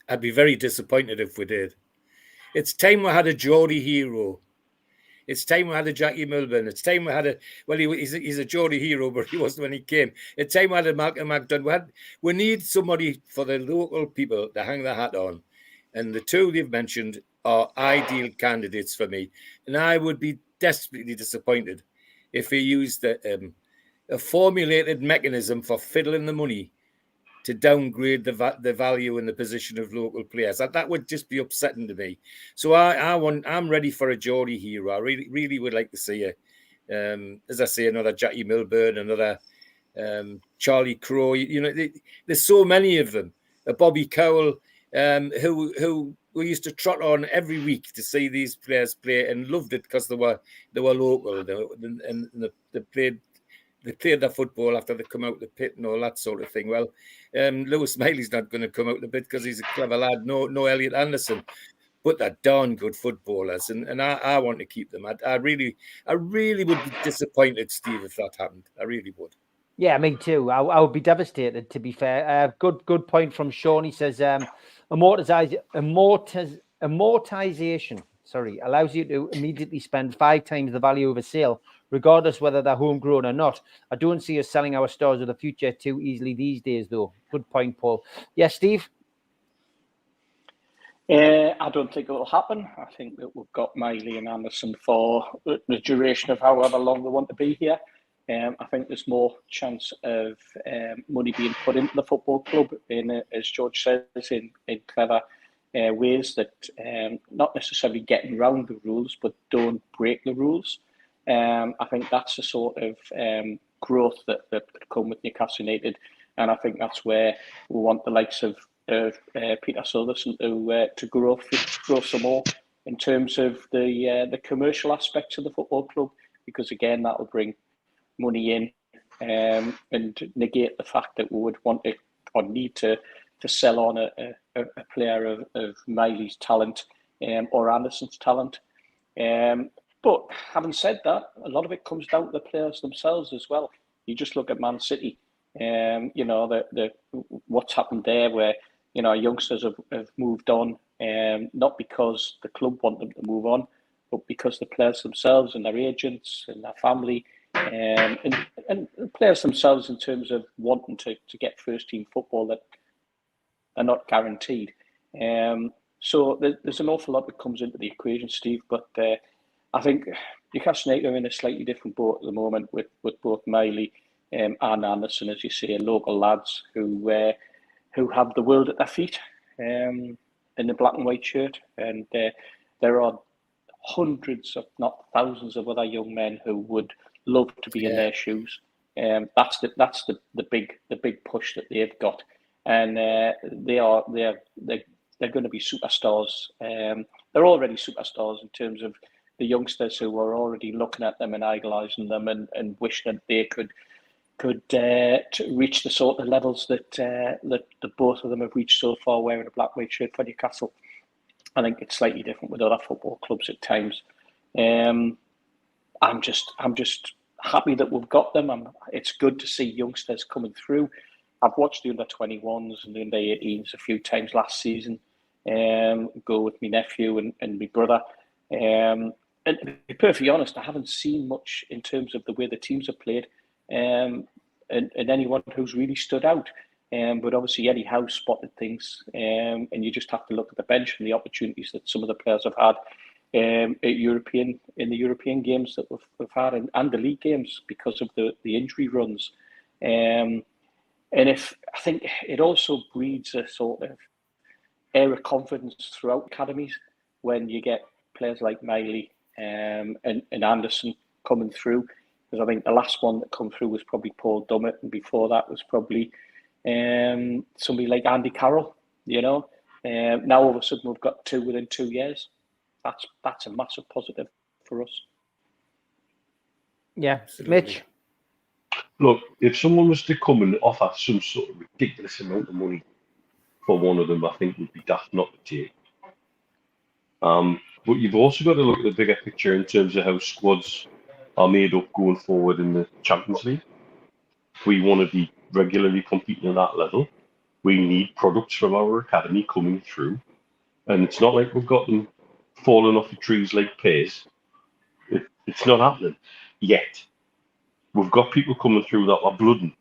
I'd be very disappointed if we did. It's time we had a Geordie hero. It's time we had a Jackie Milburn. It's time we had he's a Geordie hero, but he wasn't when he came. It's time we had a Malcolm McDonald. We need somebody for the local people to hang their hat on. And the two they've mentioned are ideal candidates for me. And I would be desperately disappointed if he used a formulated mechanism for fiddling the money to downgrade the value and the position of local players. That would just be upsetting to me. So I'm ready for a Geordie hero. I really would like to see as I say, another Jackie Milburn, another Charlie Crowe. There's so many of them. Bobby Cowell, who we used to trot on every week to see these players play and loved it because they were local and they played their football after they come out the pit and all that sort of thing. Well, Lewis Miley's not going to come out the pit because he's a clever lad. No Elliot Anderson, but they're darn good footballers, and I want to keep them. I really would be disappointed, Steve, if that happened. I really would. Yeah, me too. I would be devastated, to be fair. Good point from Sean. He says amortization allows you to immediately spend 5 times the value of a sale, regardless whether they're homegrown or not. I don't see us selling our stars of the future too easily these days, though. Good point, Paul. Yes, Steve? I don't think it will happen. I think that we've got Miley and Anderson for the duration of however long they want to be here. I think there's more chance of money being put into the football club in, as George says, in clever ways that not necessarily getting around the rules, but don't break the rules. I think that's the sort of growth that could come with Newcastle United, and I think that's where we want the likes of Peter Silverson to grow some more in terms of the commercial aspects of the football club, because again that will bring money in and negate the fact that we would want to or need to sell on a player of Miley's talent or Anderson's talent. But having said that, a lot of it comes down to the players themselves as well. You just look at Man City, you know, what's happened there, where, you know, youngsters have moved on, not because the club want them to move on, but because the players themselves and their agents and their family, and the players themselves in terms of wanting to get first team football that are not guaranteed. So there's an awful lot that comes into the equation, Steve, but I think Newcastle United are in a slightly different boat at the moment with both Miley and Anderson, as you say, local lads who have the world at their feet in the black and white shirt. And there are hundreds, if not thousands, of other young men who would love to be in their shoes. That's the big push that they've got, and they're going to be superstars. They're already superstars in terms of the youngsters who are already looking at them and idolising them and wishing that they could reach the sort of levels that the both of them have reached so far, wearing a black white shirt for Newcastle. I think it's slightly different with other football clubs at times. I'm just happy that we've got them. It's good to see youngsters coming through. I've watched the under-21s and the under-18s a few times last season. Go with my nephew and my brother. And to be perfectly honest, I haven't seen much in terms of the way the teams have played, and anyone who's really stood out. But obviously Eddie Howe spotted things, and you just have to look at the bench and the opportunities that some of the players have had in the European games that we've had, and the league games, because of the injury runs. And I think it also breeds a sort of air of confidence throughout academies when you get players like Miley and Anderson coming through. Because I think the last one that come through was probably Paul Dummett, and before that was probably somebody like Andy Carroll. You know, now all of a sudden we've got two within 2 years. That's a massive positive for us. Yeah, Absolutely. Mitch. Look, if someone was to come and offer some sort of ridiculous amount of money for one of them, I think would be daft not to take. But you've also got to look at the bigger picture in terms of how squads are made up going forward in the Champions League. If we want to be regularly competing at that level, we need products from our academy coming through. And it's not like we've got them falling off the trees like pears. It's not happening yet. We've got people coming through that are blooding.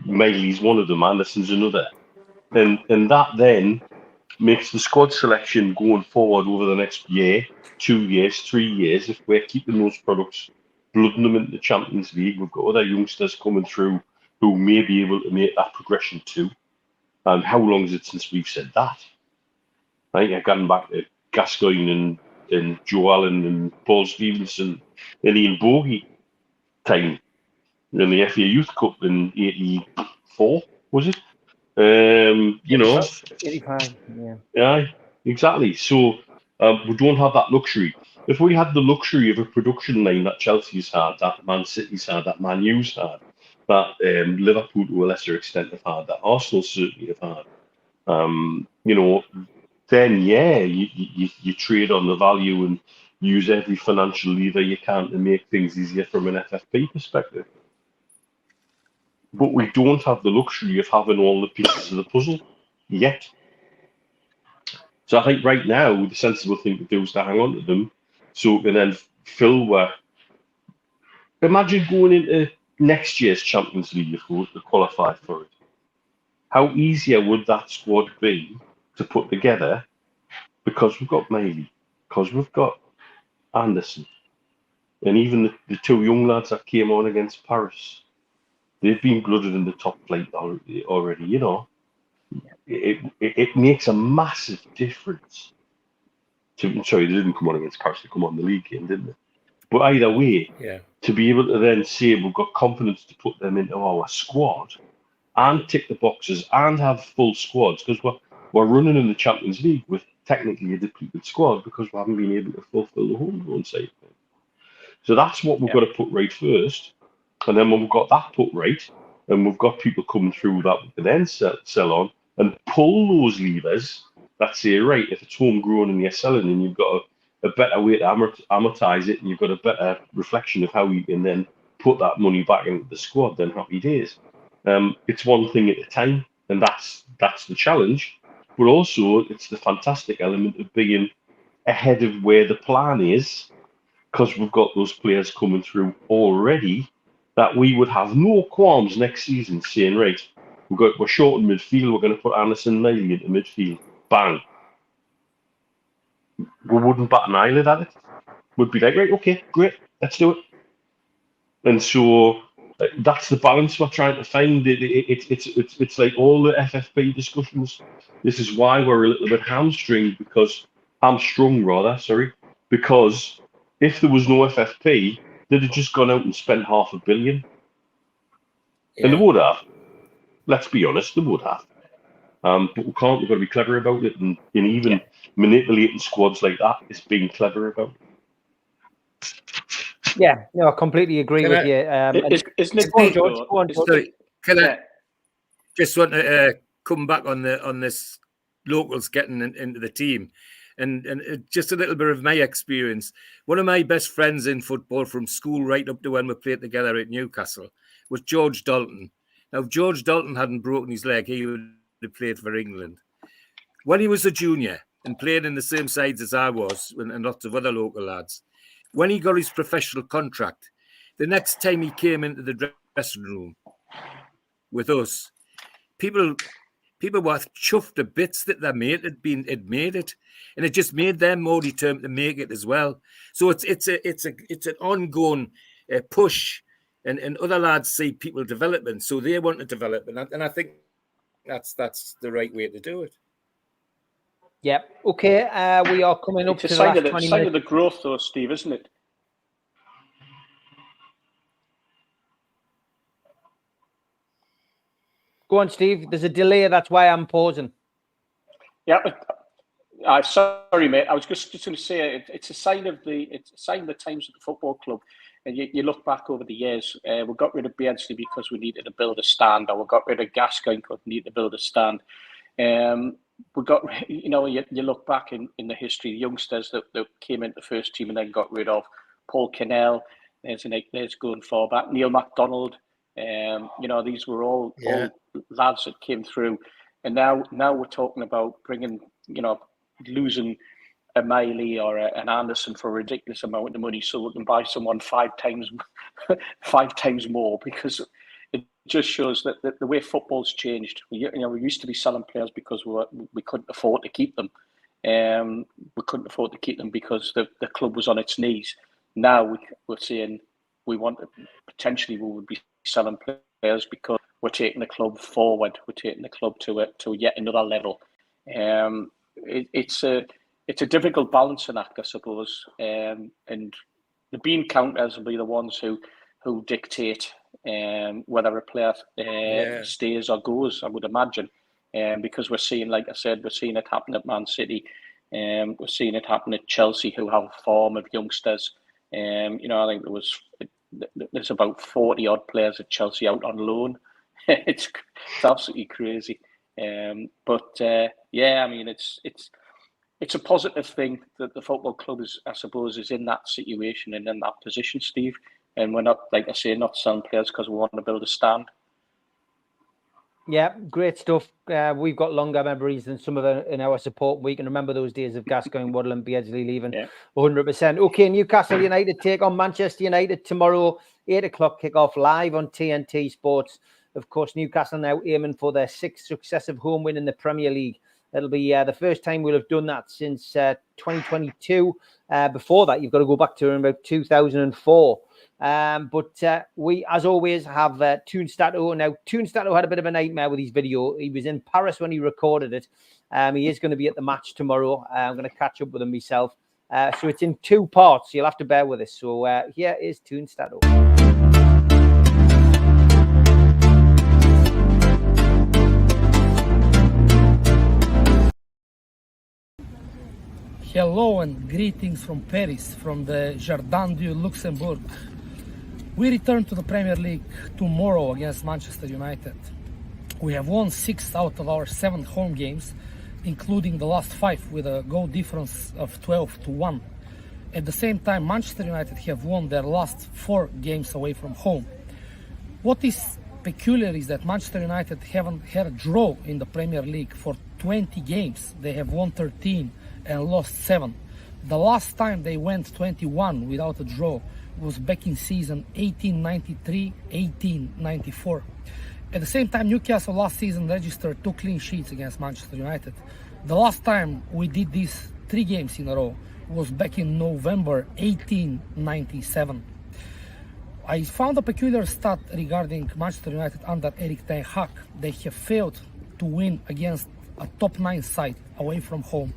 Miley's one of them, Anderson's another. And that then makes the squad selection going forward over the next year, 2 years, 3 years. If we're keeping those products, blooding them into the Champions League, we've got other youngsters coming through who may be able to make that progression too. And how long is it since we've said that? I think I've gone back to Gascoigne and Joe Allen and Paul Stevenson and Ian Bogie time in the FA Youth Cup in '84, was it? You know, 85, yeah. Yeah, exactly. So we don't have that luxury. If we had the luxury of a production line that Chelsea's had, that Man City's had, that Man U's had, that Liverpool to a lesser extent have had, that Arsenal certainly have had, you know, then yeah, you trade on the value and use every financial lever you can to make things easier from an FFP perspective. But we don't have the luxury of having all the pieces of the puzzle yet. So I think right now the sensible thing to do is to hang on to them, so we can then fill where. Imagine going into next year's Champions League if we were to qualify for it. How easier would that squad be to put together? Because we've got Miley, because we've got Anderson, And even the two young lads that came on against Paris, they've been blooded in the top flight already, you know. It makes a massive difference. Sorry, they didn't come on against Paris, they come on the league game, didn't they? But either way, Yeah. to be able to then say we've got confidence to put them into our squad and tick the boxes and have full squads, because we're running in the Champions League with technically a depleted squad because we haven't been able to fulfil the homegrown side. So that's what we've got to put right first. And then when we've got that put right, and we've got people coming through that we can then sell on and pull those levers that say, right, if it's homegrown and you're selling and you've got a better way to amortize it and you've got a better reflection of how you can then put that money back into the squad, then happy days. It's one thing at a time, and that's the challenge. But also, it's the fantastic element of being ahead of where the plan is, because we've got those players coming through already, that we would have no qualms next season saying, right, we're short in midfield, we're going to put Anderson Miley into midfield. Bang. We wouldn't bat an eyelid at it. We'd be like, right, okay, great, let's do it. And so that's the balance we're trying to find. It's like all the FFP discussions. This is why we're a little bit hamstrung, because if there was no FFP, they'd have just gone out and spent $500 million. Yeah. And they would have. Let's be honest, they would have. But we can't. We've got to be clever about it, and even manipulating squads like that is being clever about it. Yeah, no, I completely agree with you. Isn't it Go on, big, George. though? Go on, George. Sorry, can I just want to come back on this locals getting into the team, and just a little bit of my experience. One of my best friends in football from school right up to when we played together at Newcastle was George Dalton. Now, if George Dalton hadn't broken his leg, he would have played for England. When he was a junior and played in the same sides as I was, and lots of other local lads, when he got his professional contract, the next time he came into the dressing room with us, people were chuffed to bits that their mate had made it, and it just made them more determined to make it as well. So it's an ongoing push, and other lads see people developing, so they want to develop, and I think that's the right way to do it. Yeah. Okay. We are coming up to the last 20 minutes. It's a sign of the growth, though, Steve, isn't it? Go on, Steve. There's a delay. That's why I'm pausing. Yeah. Sorry, mate. I was just going to say it's a sign of the times at the football club. And you look back over the years, we got rid of Beardsley because we needed to build a stand, or we got rid of Gascoigne because we needed to build a stand. We got, you look back in the history, the youngsters that came into the first team and then got rid of. Paul Cannell, there's going far back. Neil MacDonald, these were all lads that came through. And now we're talking about bringing, losing a Miley or an Anderson for a ridiculous amount of money so we can buy someone five times more, because it just shows that the way football's changed. We used to be selling players because we couldn't afford to keep them. We couldn't afford to keep them because the club was on its knees. Now we're saying we would be selling players because we're taking the club forward. We're taking the club to yet another level. It's a difficult balancing act, I suppose. And the bean counters will be the ones who dictate whether a player stays or goes, I would imagine. Because we're seeing, like I said, we're seeing it happen at Man City. We're seeing it happen at Chelsea, who have a form of youngsters. I think there's about 40 odd players at Chelsea out on loan. It's absolutely crazy. It's a positive thing that the football club is in that situation and in that position, Steve. And we're not, like I say, not selling players because we want to build a stand. Yeah, great stuff. We've got longer memories than some of in our support. We can remember those days of Gascoigne, Waddle and Beardsley leaving 100%. Okay, Newcastle United take on Manchester United tomorrow, 8 o'clock kickoff live on TNT Sports. Of course, Newcastle now aiming for their 6th successive home win in the Premier League It'll be the first time we'll have done that since 2022. Before that, you've got to go back to about 2004. But we, as always, have Toon Stato. Now, Toon Stato had a bit of a nightmare with his video. He was in Paris when he recorded it. He is going to be at the match tomorrow. I'm going to catch up with him myself. So it's in 2 parts. You'll have to bear with us. So here is Toon Stato. Hello and greetings from Paris, from the Jardin du Luxembourg. We return to the Premier League tomorrow against Manchester United. We have won 6 out of our 7 home games, including the last 5 with a goal difference of 12-1. At the same time, Manchester United have won their last 4 games away from home. What is peculiar is that Manchester United haven't had a draw in the Premier League for 20 games. They have won 13 and lost 7. The last time they went 21 without a draw was back in season 1893-1894. At the same time, Newcastle last season registered 2 clean sheets against Manchester United. The last time we did these 3 games in a row was back in November 1897. I found a peculiar stat regarding Manchester United under Erik Ten Hag. They have failed to win against a top 9 side away from home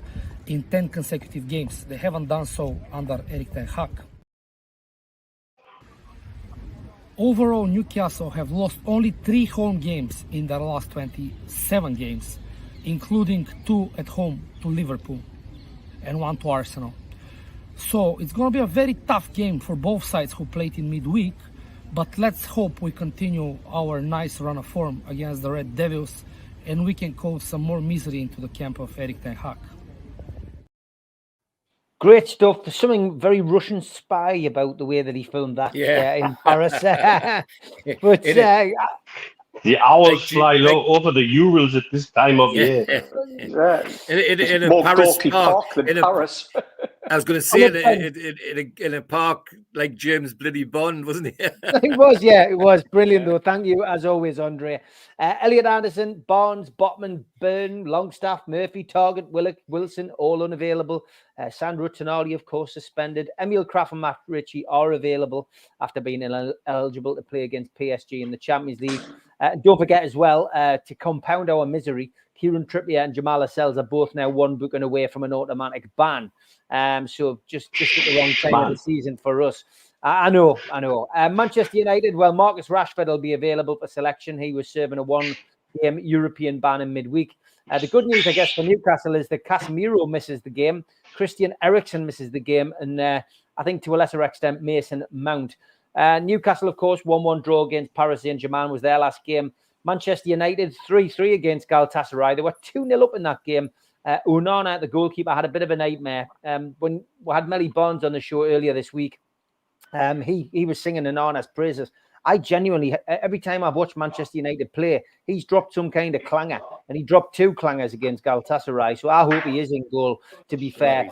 in 10 consecutive games. They haven't done so under Erik Ten Hag. Overall, Newcastle have lost only 3 home games in their last 27 games, including 2 at home to Liverpool and 1 to Arsenal. So it's going to be a very tough game for both sides who played in midweek, but let's hope we continue our nice run of form against the Red Devils and we can cause some more misery into the camp of Erik Ten Hag. Great stuff. There's something very Russian spy about the way that he filmed that in Paris. But the owls fly low over the Urals at this time of year. In a more Paris Gorky park, Park than Paris. I was going to say in a park like James Bloody Bond, wasn't he? It was, yeah, it was brilliant though. Thank you as always, Andre. Elliot Anderson, Barnes, Botman, Byrne, Longstaff, Murphy, Target, Willock, Wilson, all unavailable. Sandro Tonali, of course, suspended. Emil Kraft and Matt Ritchie are available after being eligible to play against PSG in the Champions League. Don't forget as well, to compound our misery, Kieran Trippier and Jamal Lascelles are both now 1 booking away from an automatic ban. So just at the wrong time of the season for us. I know. Manchester United, well, Marcus Rashford will be available for selection. He was serving a 1-game European ban in midweek. The good news, I guess, for Newcastle is that Casemiro misses the game. Christian Eriksen misses the game. And I think to a lesser extent, Mason Mount. Newcastle, of course, 1-1 draw against Paris Saint-Germain was their last game. Manchester United 3-3 against Galatasaray. They were 2-0 up in that game. Onana, the goalkeeper, had a bit of a nightmare. When we had Melly Barnes on the show earlier this week, he was singing Onana's praises. I genuinely, every time I've watched Manchester United play, he's dropped some kind of clanger, and he dropped 2 clangers against Galatasaray. So I hope he is in goal, to be fair.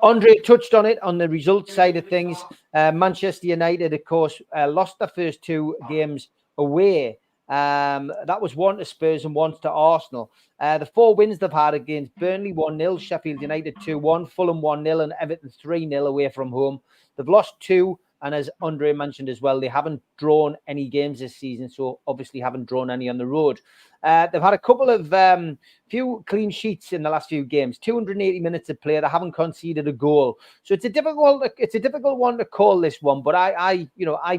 Andre touched on it on the results side of things. Manchester United, of course, lost their first 2 games away. That was 1 to Spurs and 1 to Arsenal. The 4 wins they've had against Burnley 1-0, Sheffield United 2-1, Fulham 1-0, and Everton 3-0 away from home. They've lost 2, and as Andre mentioned as well, they haven't drawn any games this season, so obviously haven't drawn any on the road. They've had a couple of few clean sheets in the last few games. 280 minutes of play. They haven't conceded a goal, so it's a difficult one to call this one. But I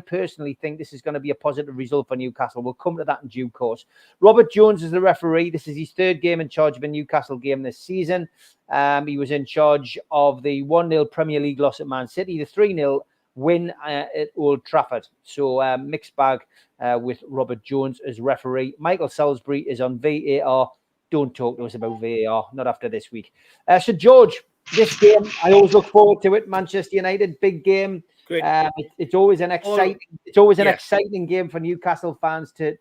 personally think this is going to be a positive result for Newcastle. We'll come to that in due course. Robert Jones is the referee. This is his 3rd game in charge of a Newcastle game this season. He was in charge of the 1-0 Premier League loss at Man City, the 3-0 win at Old Trafford. So mixed bag with Robert Jones as referee. Michael Salisbury is on VAR. Don't talk to us about VAR, not after this week. So George, this game, I always look forward to it. Manchester United, big game. Great. It's always an exciting game for Newcastle fans to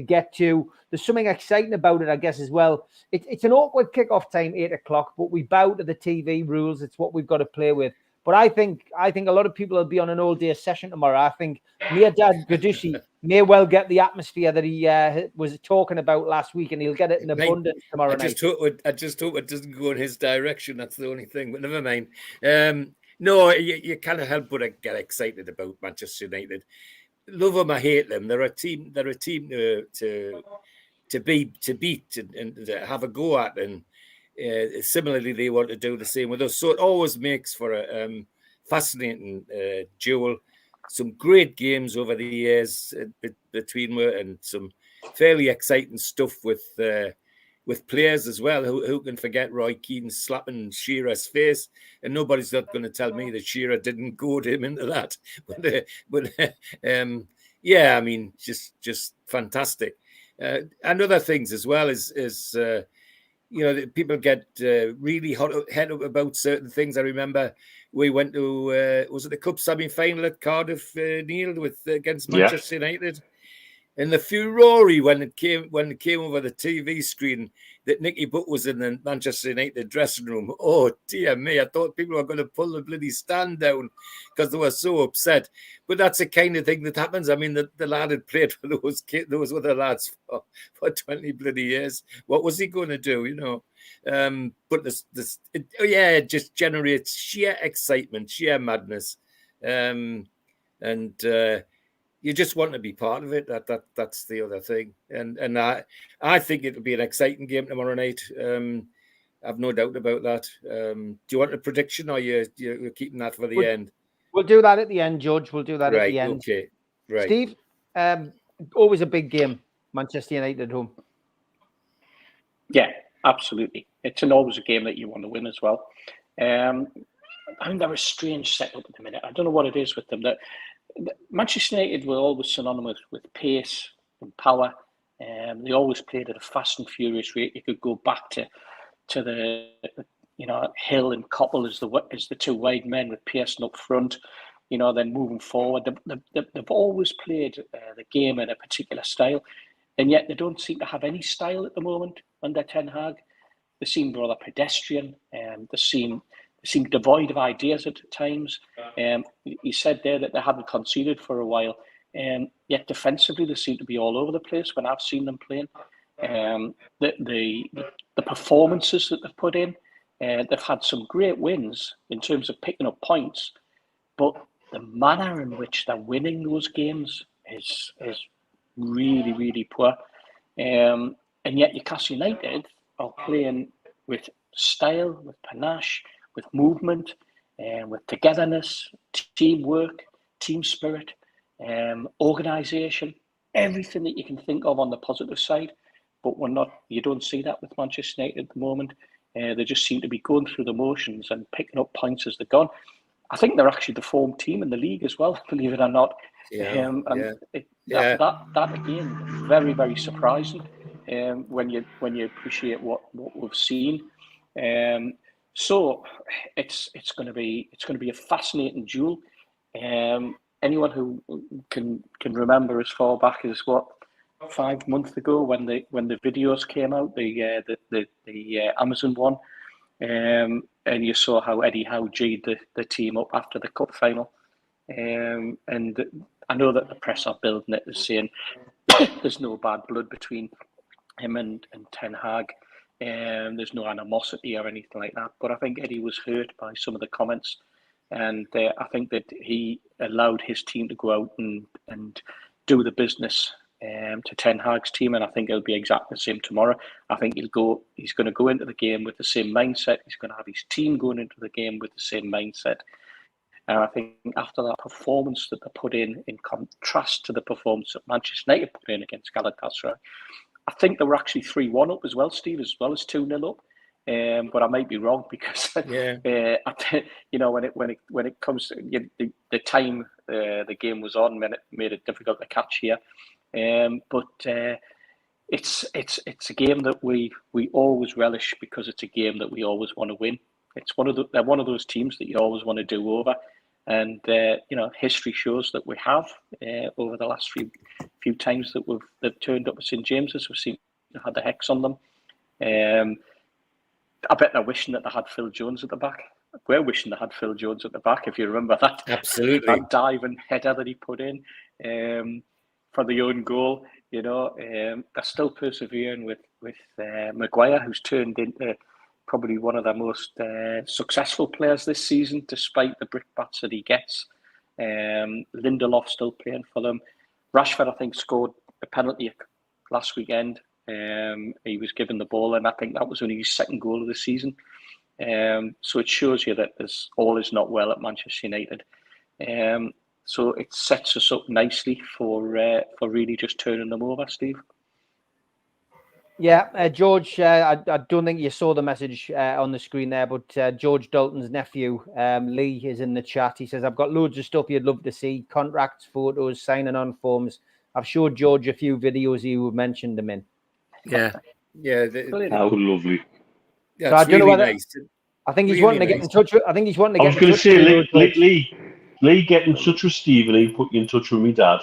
get to. There's something exciting about it, I guess, as well. It's an awkward kickoff time, 8 o'clock, but we bow to the TV rules. It's what we've got to play with. But I think a lot of people will be on an all-day session tomorrow. I think Dad Gadushi may well get the atmosphere that he was talking about last week, and he'll get it in abundance tomorrow night. I just hope it doesn't go in his direction. That's the only thing. But never mind. No, you can't help but get excited about Manchester United. Love them, I hate them. They're a team. They're a team to beat and to have a go at. And similarly, they want to do the same with us. So it always makes for a fascinating duel. Some great games over the years between and some fairly exciting stuff with players as well. Who can forget Roy Keane slapping Shearer's face? And nobody's not going to tell me that Shearer didn't goad him into that. But yeah, I mean, just fantastic. And other things as well is people get really head up about certain things. I remember we went to was it the Cup semi-final at Cardiff, Neil, against Manchester United, and the furore when it came over the TV screen that Nicky Butt was in the Manchester United dressing room. Oh dear me! I thought people were going to pull the bloody stand down because they were so upset. But that's the kind of thing that happens. I mean, the lad had played for those other lads for 20 bloody years. What was he going to do? You know. But it just generates sheer excitement, sheer madness, and you just want to be part of it. That's the other thing, and I think it'll be an exciting game tomorrow night. I've no doubt about that. Do you want a prediction, or you're keeping that for the end? We'll do that at the end, George. We'll do that at the end. Okay. Right. Steve, always a big game, Manchester United at home. Yeah, absolutely. It's always a game that you want to win as well. I mean, they're a strange setup at the minute. I don't know what it is with them. That Manchester United were always synonymous with pace and power. They always played at a fast and furious rate. You could go back to the Hill and Koppel as the two wide men with Pearson up front. Then moving forward, they've always played the game in a particular style, and yet they don't seem to have any style at the moment under Ten Hag. They seem rather pedestrian, and they seem devoid of ideas at times. He said there that they haven't conceded for a while, yet defensively they seem to be all over the place when I've seen them playing. The performances that they've put in, they've had some great wins in terms of picking up points, but the manner in which they're winning those games is really, really poor. And yet Newcastle United are playing with style, with panache, with movement, with togetherness, teamwork, team spirit, organisation, everything that you can think of on the positive side. But you don't see that with Manchester United at the moment. They just seem to be going through the motions and picking up points as they're gone. I think they're actually the form team in the league as well, believe it or not. That again, very, very surprising when you appreciate what we've seen. So it's going to be a fascinating duel. Anyone who can remember as far back as 5 months ago when the videos came out, the Amazon one, and you saw how Eddie Howe G'd the team up after the cup final, and I know that the press are building it as saying there's no bad blood between him and Ten Hag. There's no animosity or anything like that. But I think Eddie was hurt by some of the comments, and I think that he allowed his team to go out and do the business to Ten Hag's team, and I think it'll be exactly the same tomorrow. I think he's going to go into the game with the same mindset. He's going to have his team going into the game with the same mindset. And I think after that performance that they put in contrast to the performance that Manchester United put in against Galatasaray, I think they were actually 3-1 up as well, Steve, as well as 2-0 up. But I might be wrong because when it comes to the time the game was on, made it difficult to catch here. But it's a game that we always relish because it's a game that we always want to win. They're one of those teams that you always want to do over, and history shows that we have over the last few times that they've turned up at St James's. We've seen they had the hex on them. I bet they're wishing that they had Phil Jones at the back we're wishing they had Phil Jones at the back, if you remember that. Absolutely. That dive and header that he put in for the own goal. You know, they're still persevering with Maguire, who's turned into probably one of the most successful players this season, despite the brickbats that he gets. Lindelof still playing for them. Rashford, I think, scored a penalty last weekend. He was given the ball, and I think that was only his second goal of the season. So it shows you that all is not well at Manchester United. So it sets us up nicely for really just turning them over, Steve. Yeah, George, I don't think you saw the message on the screen there, but George Dalton's nephew, Lee, is in the chat. He says, I've got loads of stuff you'd love to see, contracts, photos, signing on forms. I've showed George a few videos you mentioned them in. Yeah. How lovely. That's So I don't really know whether, nice. I think he's Really wanting to get nice. in touch with, I think he's wanting to I get was in going touch to say, with you, Lee, get in touch with Steve, and he put you in touch with me dad.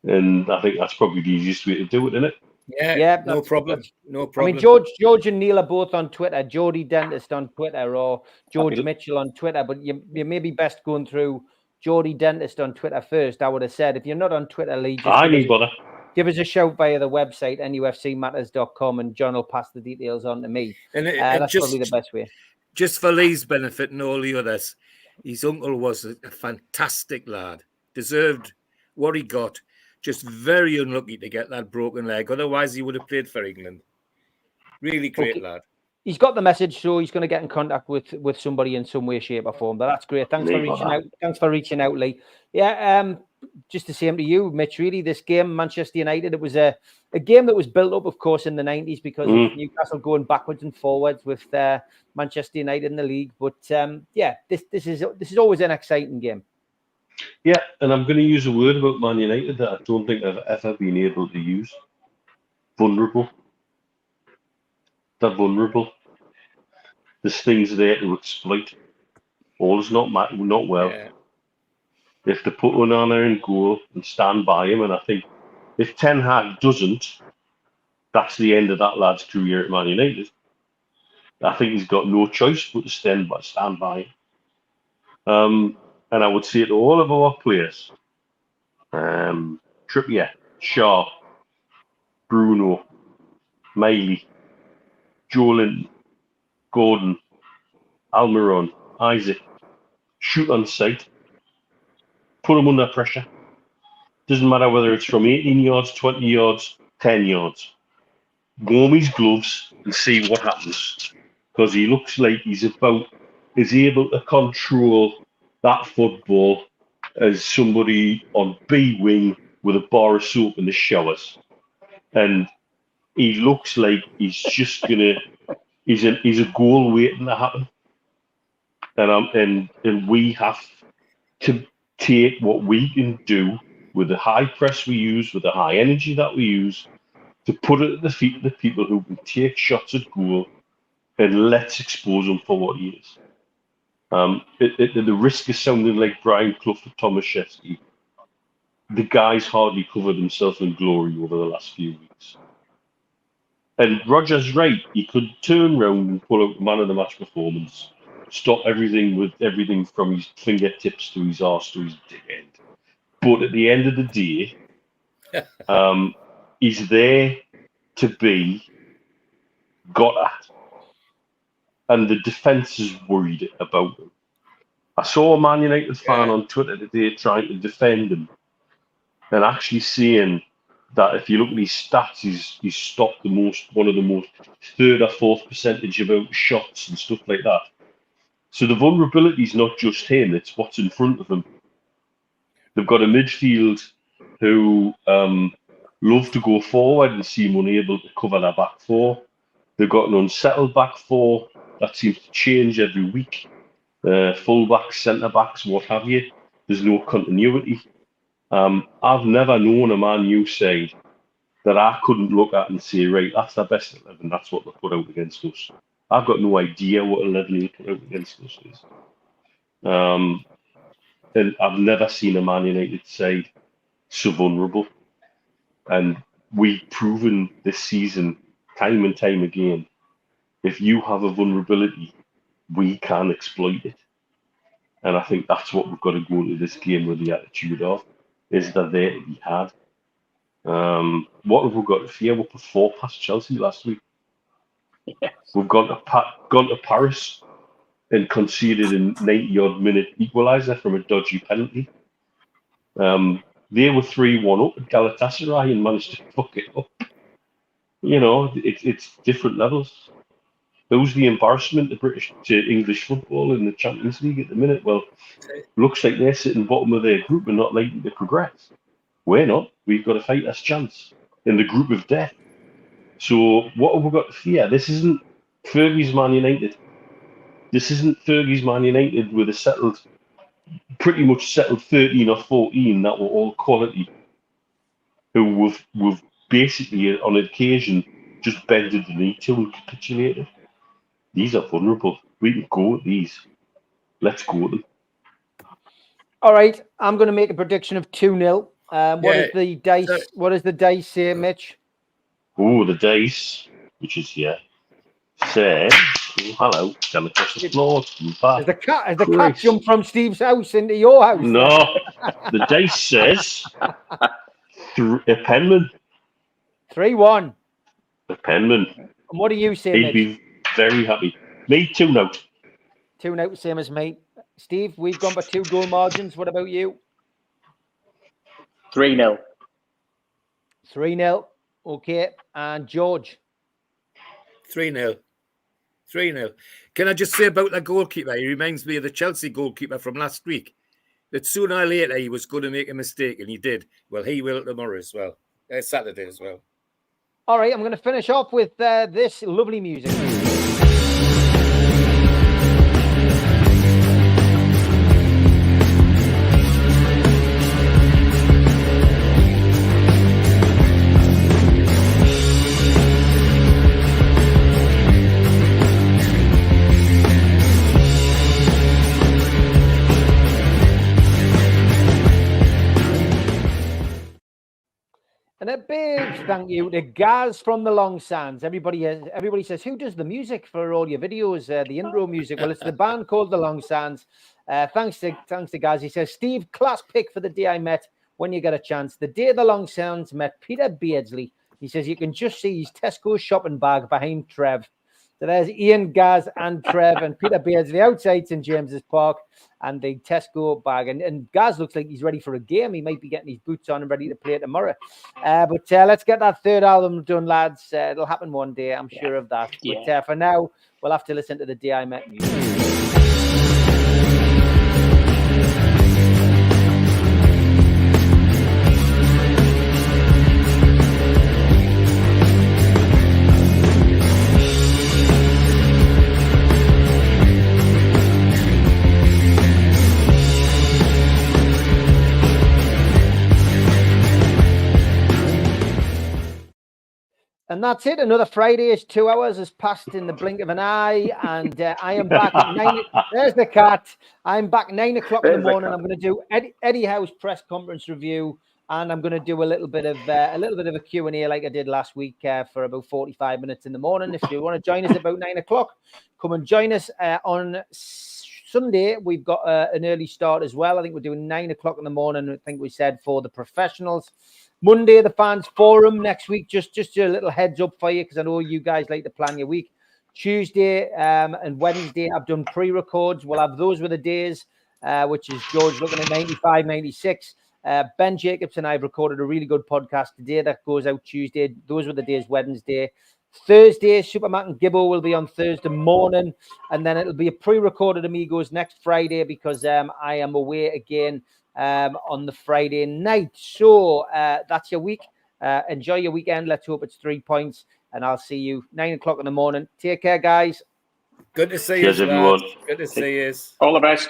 And I think that's probably the easiest way to do it, isn't it? Yeah, no problem. No I problem. mean, George and Neil are both on Twitter. Jody Dentist on Twitter, or George Mitchell on Twitter. But you may be best going through Jody Dentist on Twitter first. I would have said, if you're not on Twitter, Lee, just give us a shout via the website, nufcmatters.com, and John will pass the details on to me. And that's probably the best way. Just for Lee's benefit and all the others, his uncle was a fantastic lad. Deserved what he got. Just very unlucky to get that broken leg. Otherwise, he would have played for England. Really great lad. He's got the message, so he's going to get in contact with somebody in some way, shape, or form. But that's great. Thanks for reaching out. Thanks for reaching out, Lee. Yeah, just the same to you, Mitch. Really, this game, Manchester United, it was a game that was built up, of course, in the 90s because of Newcastle going backwards and forwards with Manchester United in the league. But yeah, this is always an exciting game. Yeah, and I'm going to use a word about Man United that I don't think I've ever been able to use. Vulnerable. They're vulnerable. There's things there to exploit. All is not well. Yeah. If they put Onana in goal and stand by him, and I think if Ten Hag doesn't, that's the end of that lad's career at Man United. I think he's got no choice but to stand by him. And I would say to all of our players, Trippier, Shaw, Bruno, Miley, Joelinton, Gordon, Almiron, Isaac, shoot on sight, put them under pressure. Doesn't matter whether it's from 18 yards, 20 yards, 10 yards. Warm his gloves and see what happens. Because he looks like he's able to control that football as somebody on B wing with a bar of soap in the showers. And he looks like he's just he's a goal waiting to happen. And we have to take what we can do with the high press we use, with the high energy that we use, to put it at the feet of the people who can take shots at goal, and let's expose him for what he is. At the risk of sounding like Brian Clough or Tomaszewski, the guy's hardly covered himself in glory over the last few weeks. And Roger's right. He could turn round and pull out the man of the match performance, stop everything from his fingertips to his arse to his dick end. But at the end of the day, he's there to be got at. And the defence is worried about him. I saw a Man United fan on Twitter today trying to defend him and actually saying that if you look at his stats, he's stopped one of the most third or fourth percentage about shots and stuff like that. So the vulnerability is not just him, it's what's in front of him. They've got a midfield who love to go forward and seem unable to cover their back four. They've got an unsettled back four that seems to change every week. Full-backs, centre-backs, what have you. There's no continuity. I've never known a Man U side that I couldn't look at and say, right, that's their best 11, that's what they put out against us. I've got no idea what 11 they put out against us is. And I've never seen a Man United side so vulnerable. And we've proven this season, time and time again, if you have a vulnerability, we can exploit it. And I think that's what we've got to go into this game with the attitude of, is that there to be had. What have we got to fear? We put 4 past Chelsea last week. Yes. We've gone to Paris and conceded a 90-odd minute equaliser from a dodgy penalty. They were 3-1 up at Galatasaray and managed to fuck it up. You know, it's different levels. Who's the embarrassment to English football in the Champions League at the minute? Well, looks like they're sitting bottom of their group and not likely to progress. We're not. We've got to fight this chance in the group of death. So what have we got to fear? This isn't Fergie's Man United. This isn't Fergie's Man United with a pretty much settled 13 or 14 that were all quality, who we've basically on occasion just bended the knee to and capitulated. These are vulnerable. We can go at these. Let's go at them. All right, I'm going to make a prediction of 2-0. What is the dice? What does the dice say, Mitch? Oh, the dice, which is here, says, hello, down across the floor. Has the cat jumped from Steve's house into your house? No, the dice says a penman. 3-1. A penman. And what do you say, He'd Mitch? be very happy. Me, 2-0. 2-0, same as me. Steve, we've gone by 2 goal margins. What about you? 3-0. 3-0. Okay. And George? 3-0. 3-0. Can I just say about the goalkeeper? He reminds me of the Chelsea goalkeeper from last week. That sooner or later he was going to make a mistake, and he did. Well, he will tomorrow as well. Saturday as well. All right, I'm going to finish off with this lovely music. And a big thank you to Gaz from the Long Sands. Everybody says, who does the music for all your videos, the intro music? Well, it's the band called the Long Sands. Thanks to Gaz. He says, Steve, class pick for the day I met when you get a chance. The day the Long Sands met Peter Beardsley. He says, you can just see his Tesco shopping bag behind Trev. So there's Ian, Gaz, and Trev and Peter Beardsley outside St. James's Park and the Tesco bag. And Gaz looks like he's ready for a game. He might be getting his boots on and ready to play tomorrow. But let's get that third album done, lads. It'll happen one day, I'm sure of that. Yeah. But for now, we'll have to listen to the Day I Met music. And that's it. Another Friday is 2 hours has passed in the blink of an eye. And I am back at 9. There's the cat. I'm back 9 o'clock in the morning. I'm going to do Eddie Howe's press conference review. And I'm going to do a little bit of a Q&A like I did last week for about 45 minutes in the morning. If you want to join us about 9 o'clock, come and join us. On Sunday, we've got an early start as well. I think we're doing 9 o'clock in the morning, I think we said, for the professionals. Monday, the fans forum next week. Just a little heads up for you, because I know you guys like to plan your week. Tuesday and Wednesday, I've done pre-records. We'll have those were the days, which is George looking at 95, 96. Ben Jacobs and I have recorded a really good podcast today that goes out Tuesday. Those were the days Wednesday. Thursday, Supermac and Gibbo will be on Thursday morning. And then it'll be a pre-recorded Amigos next Friday, because I am away again on the Friday night. So that's your week. Enjoy your weekend. Let's hope it's 3 points. And I'll see you 9 o'clock in the morning. Take care, guys. Good to see Cheers, you, everyone. Good to see you. All the best.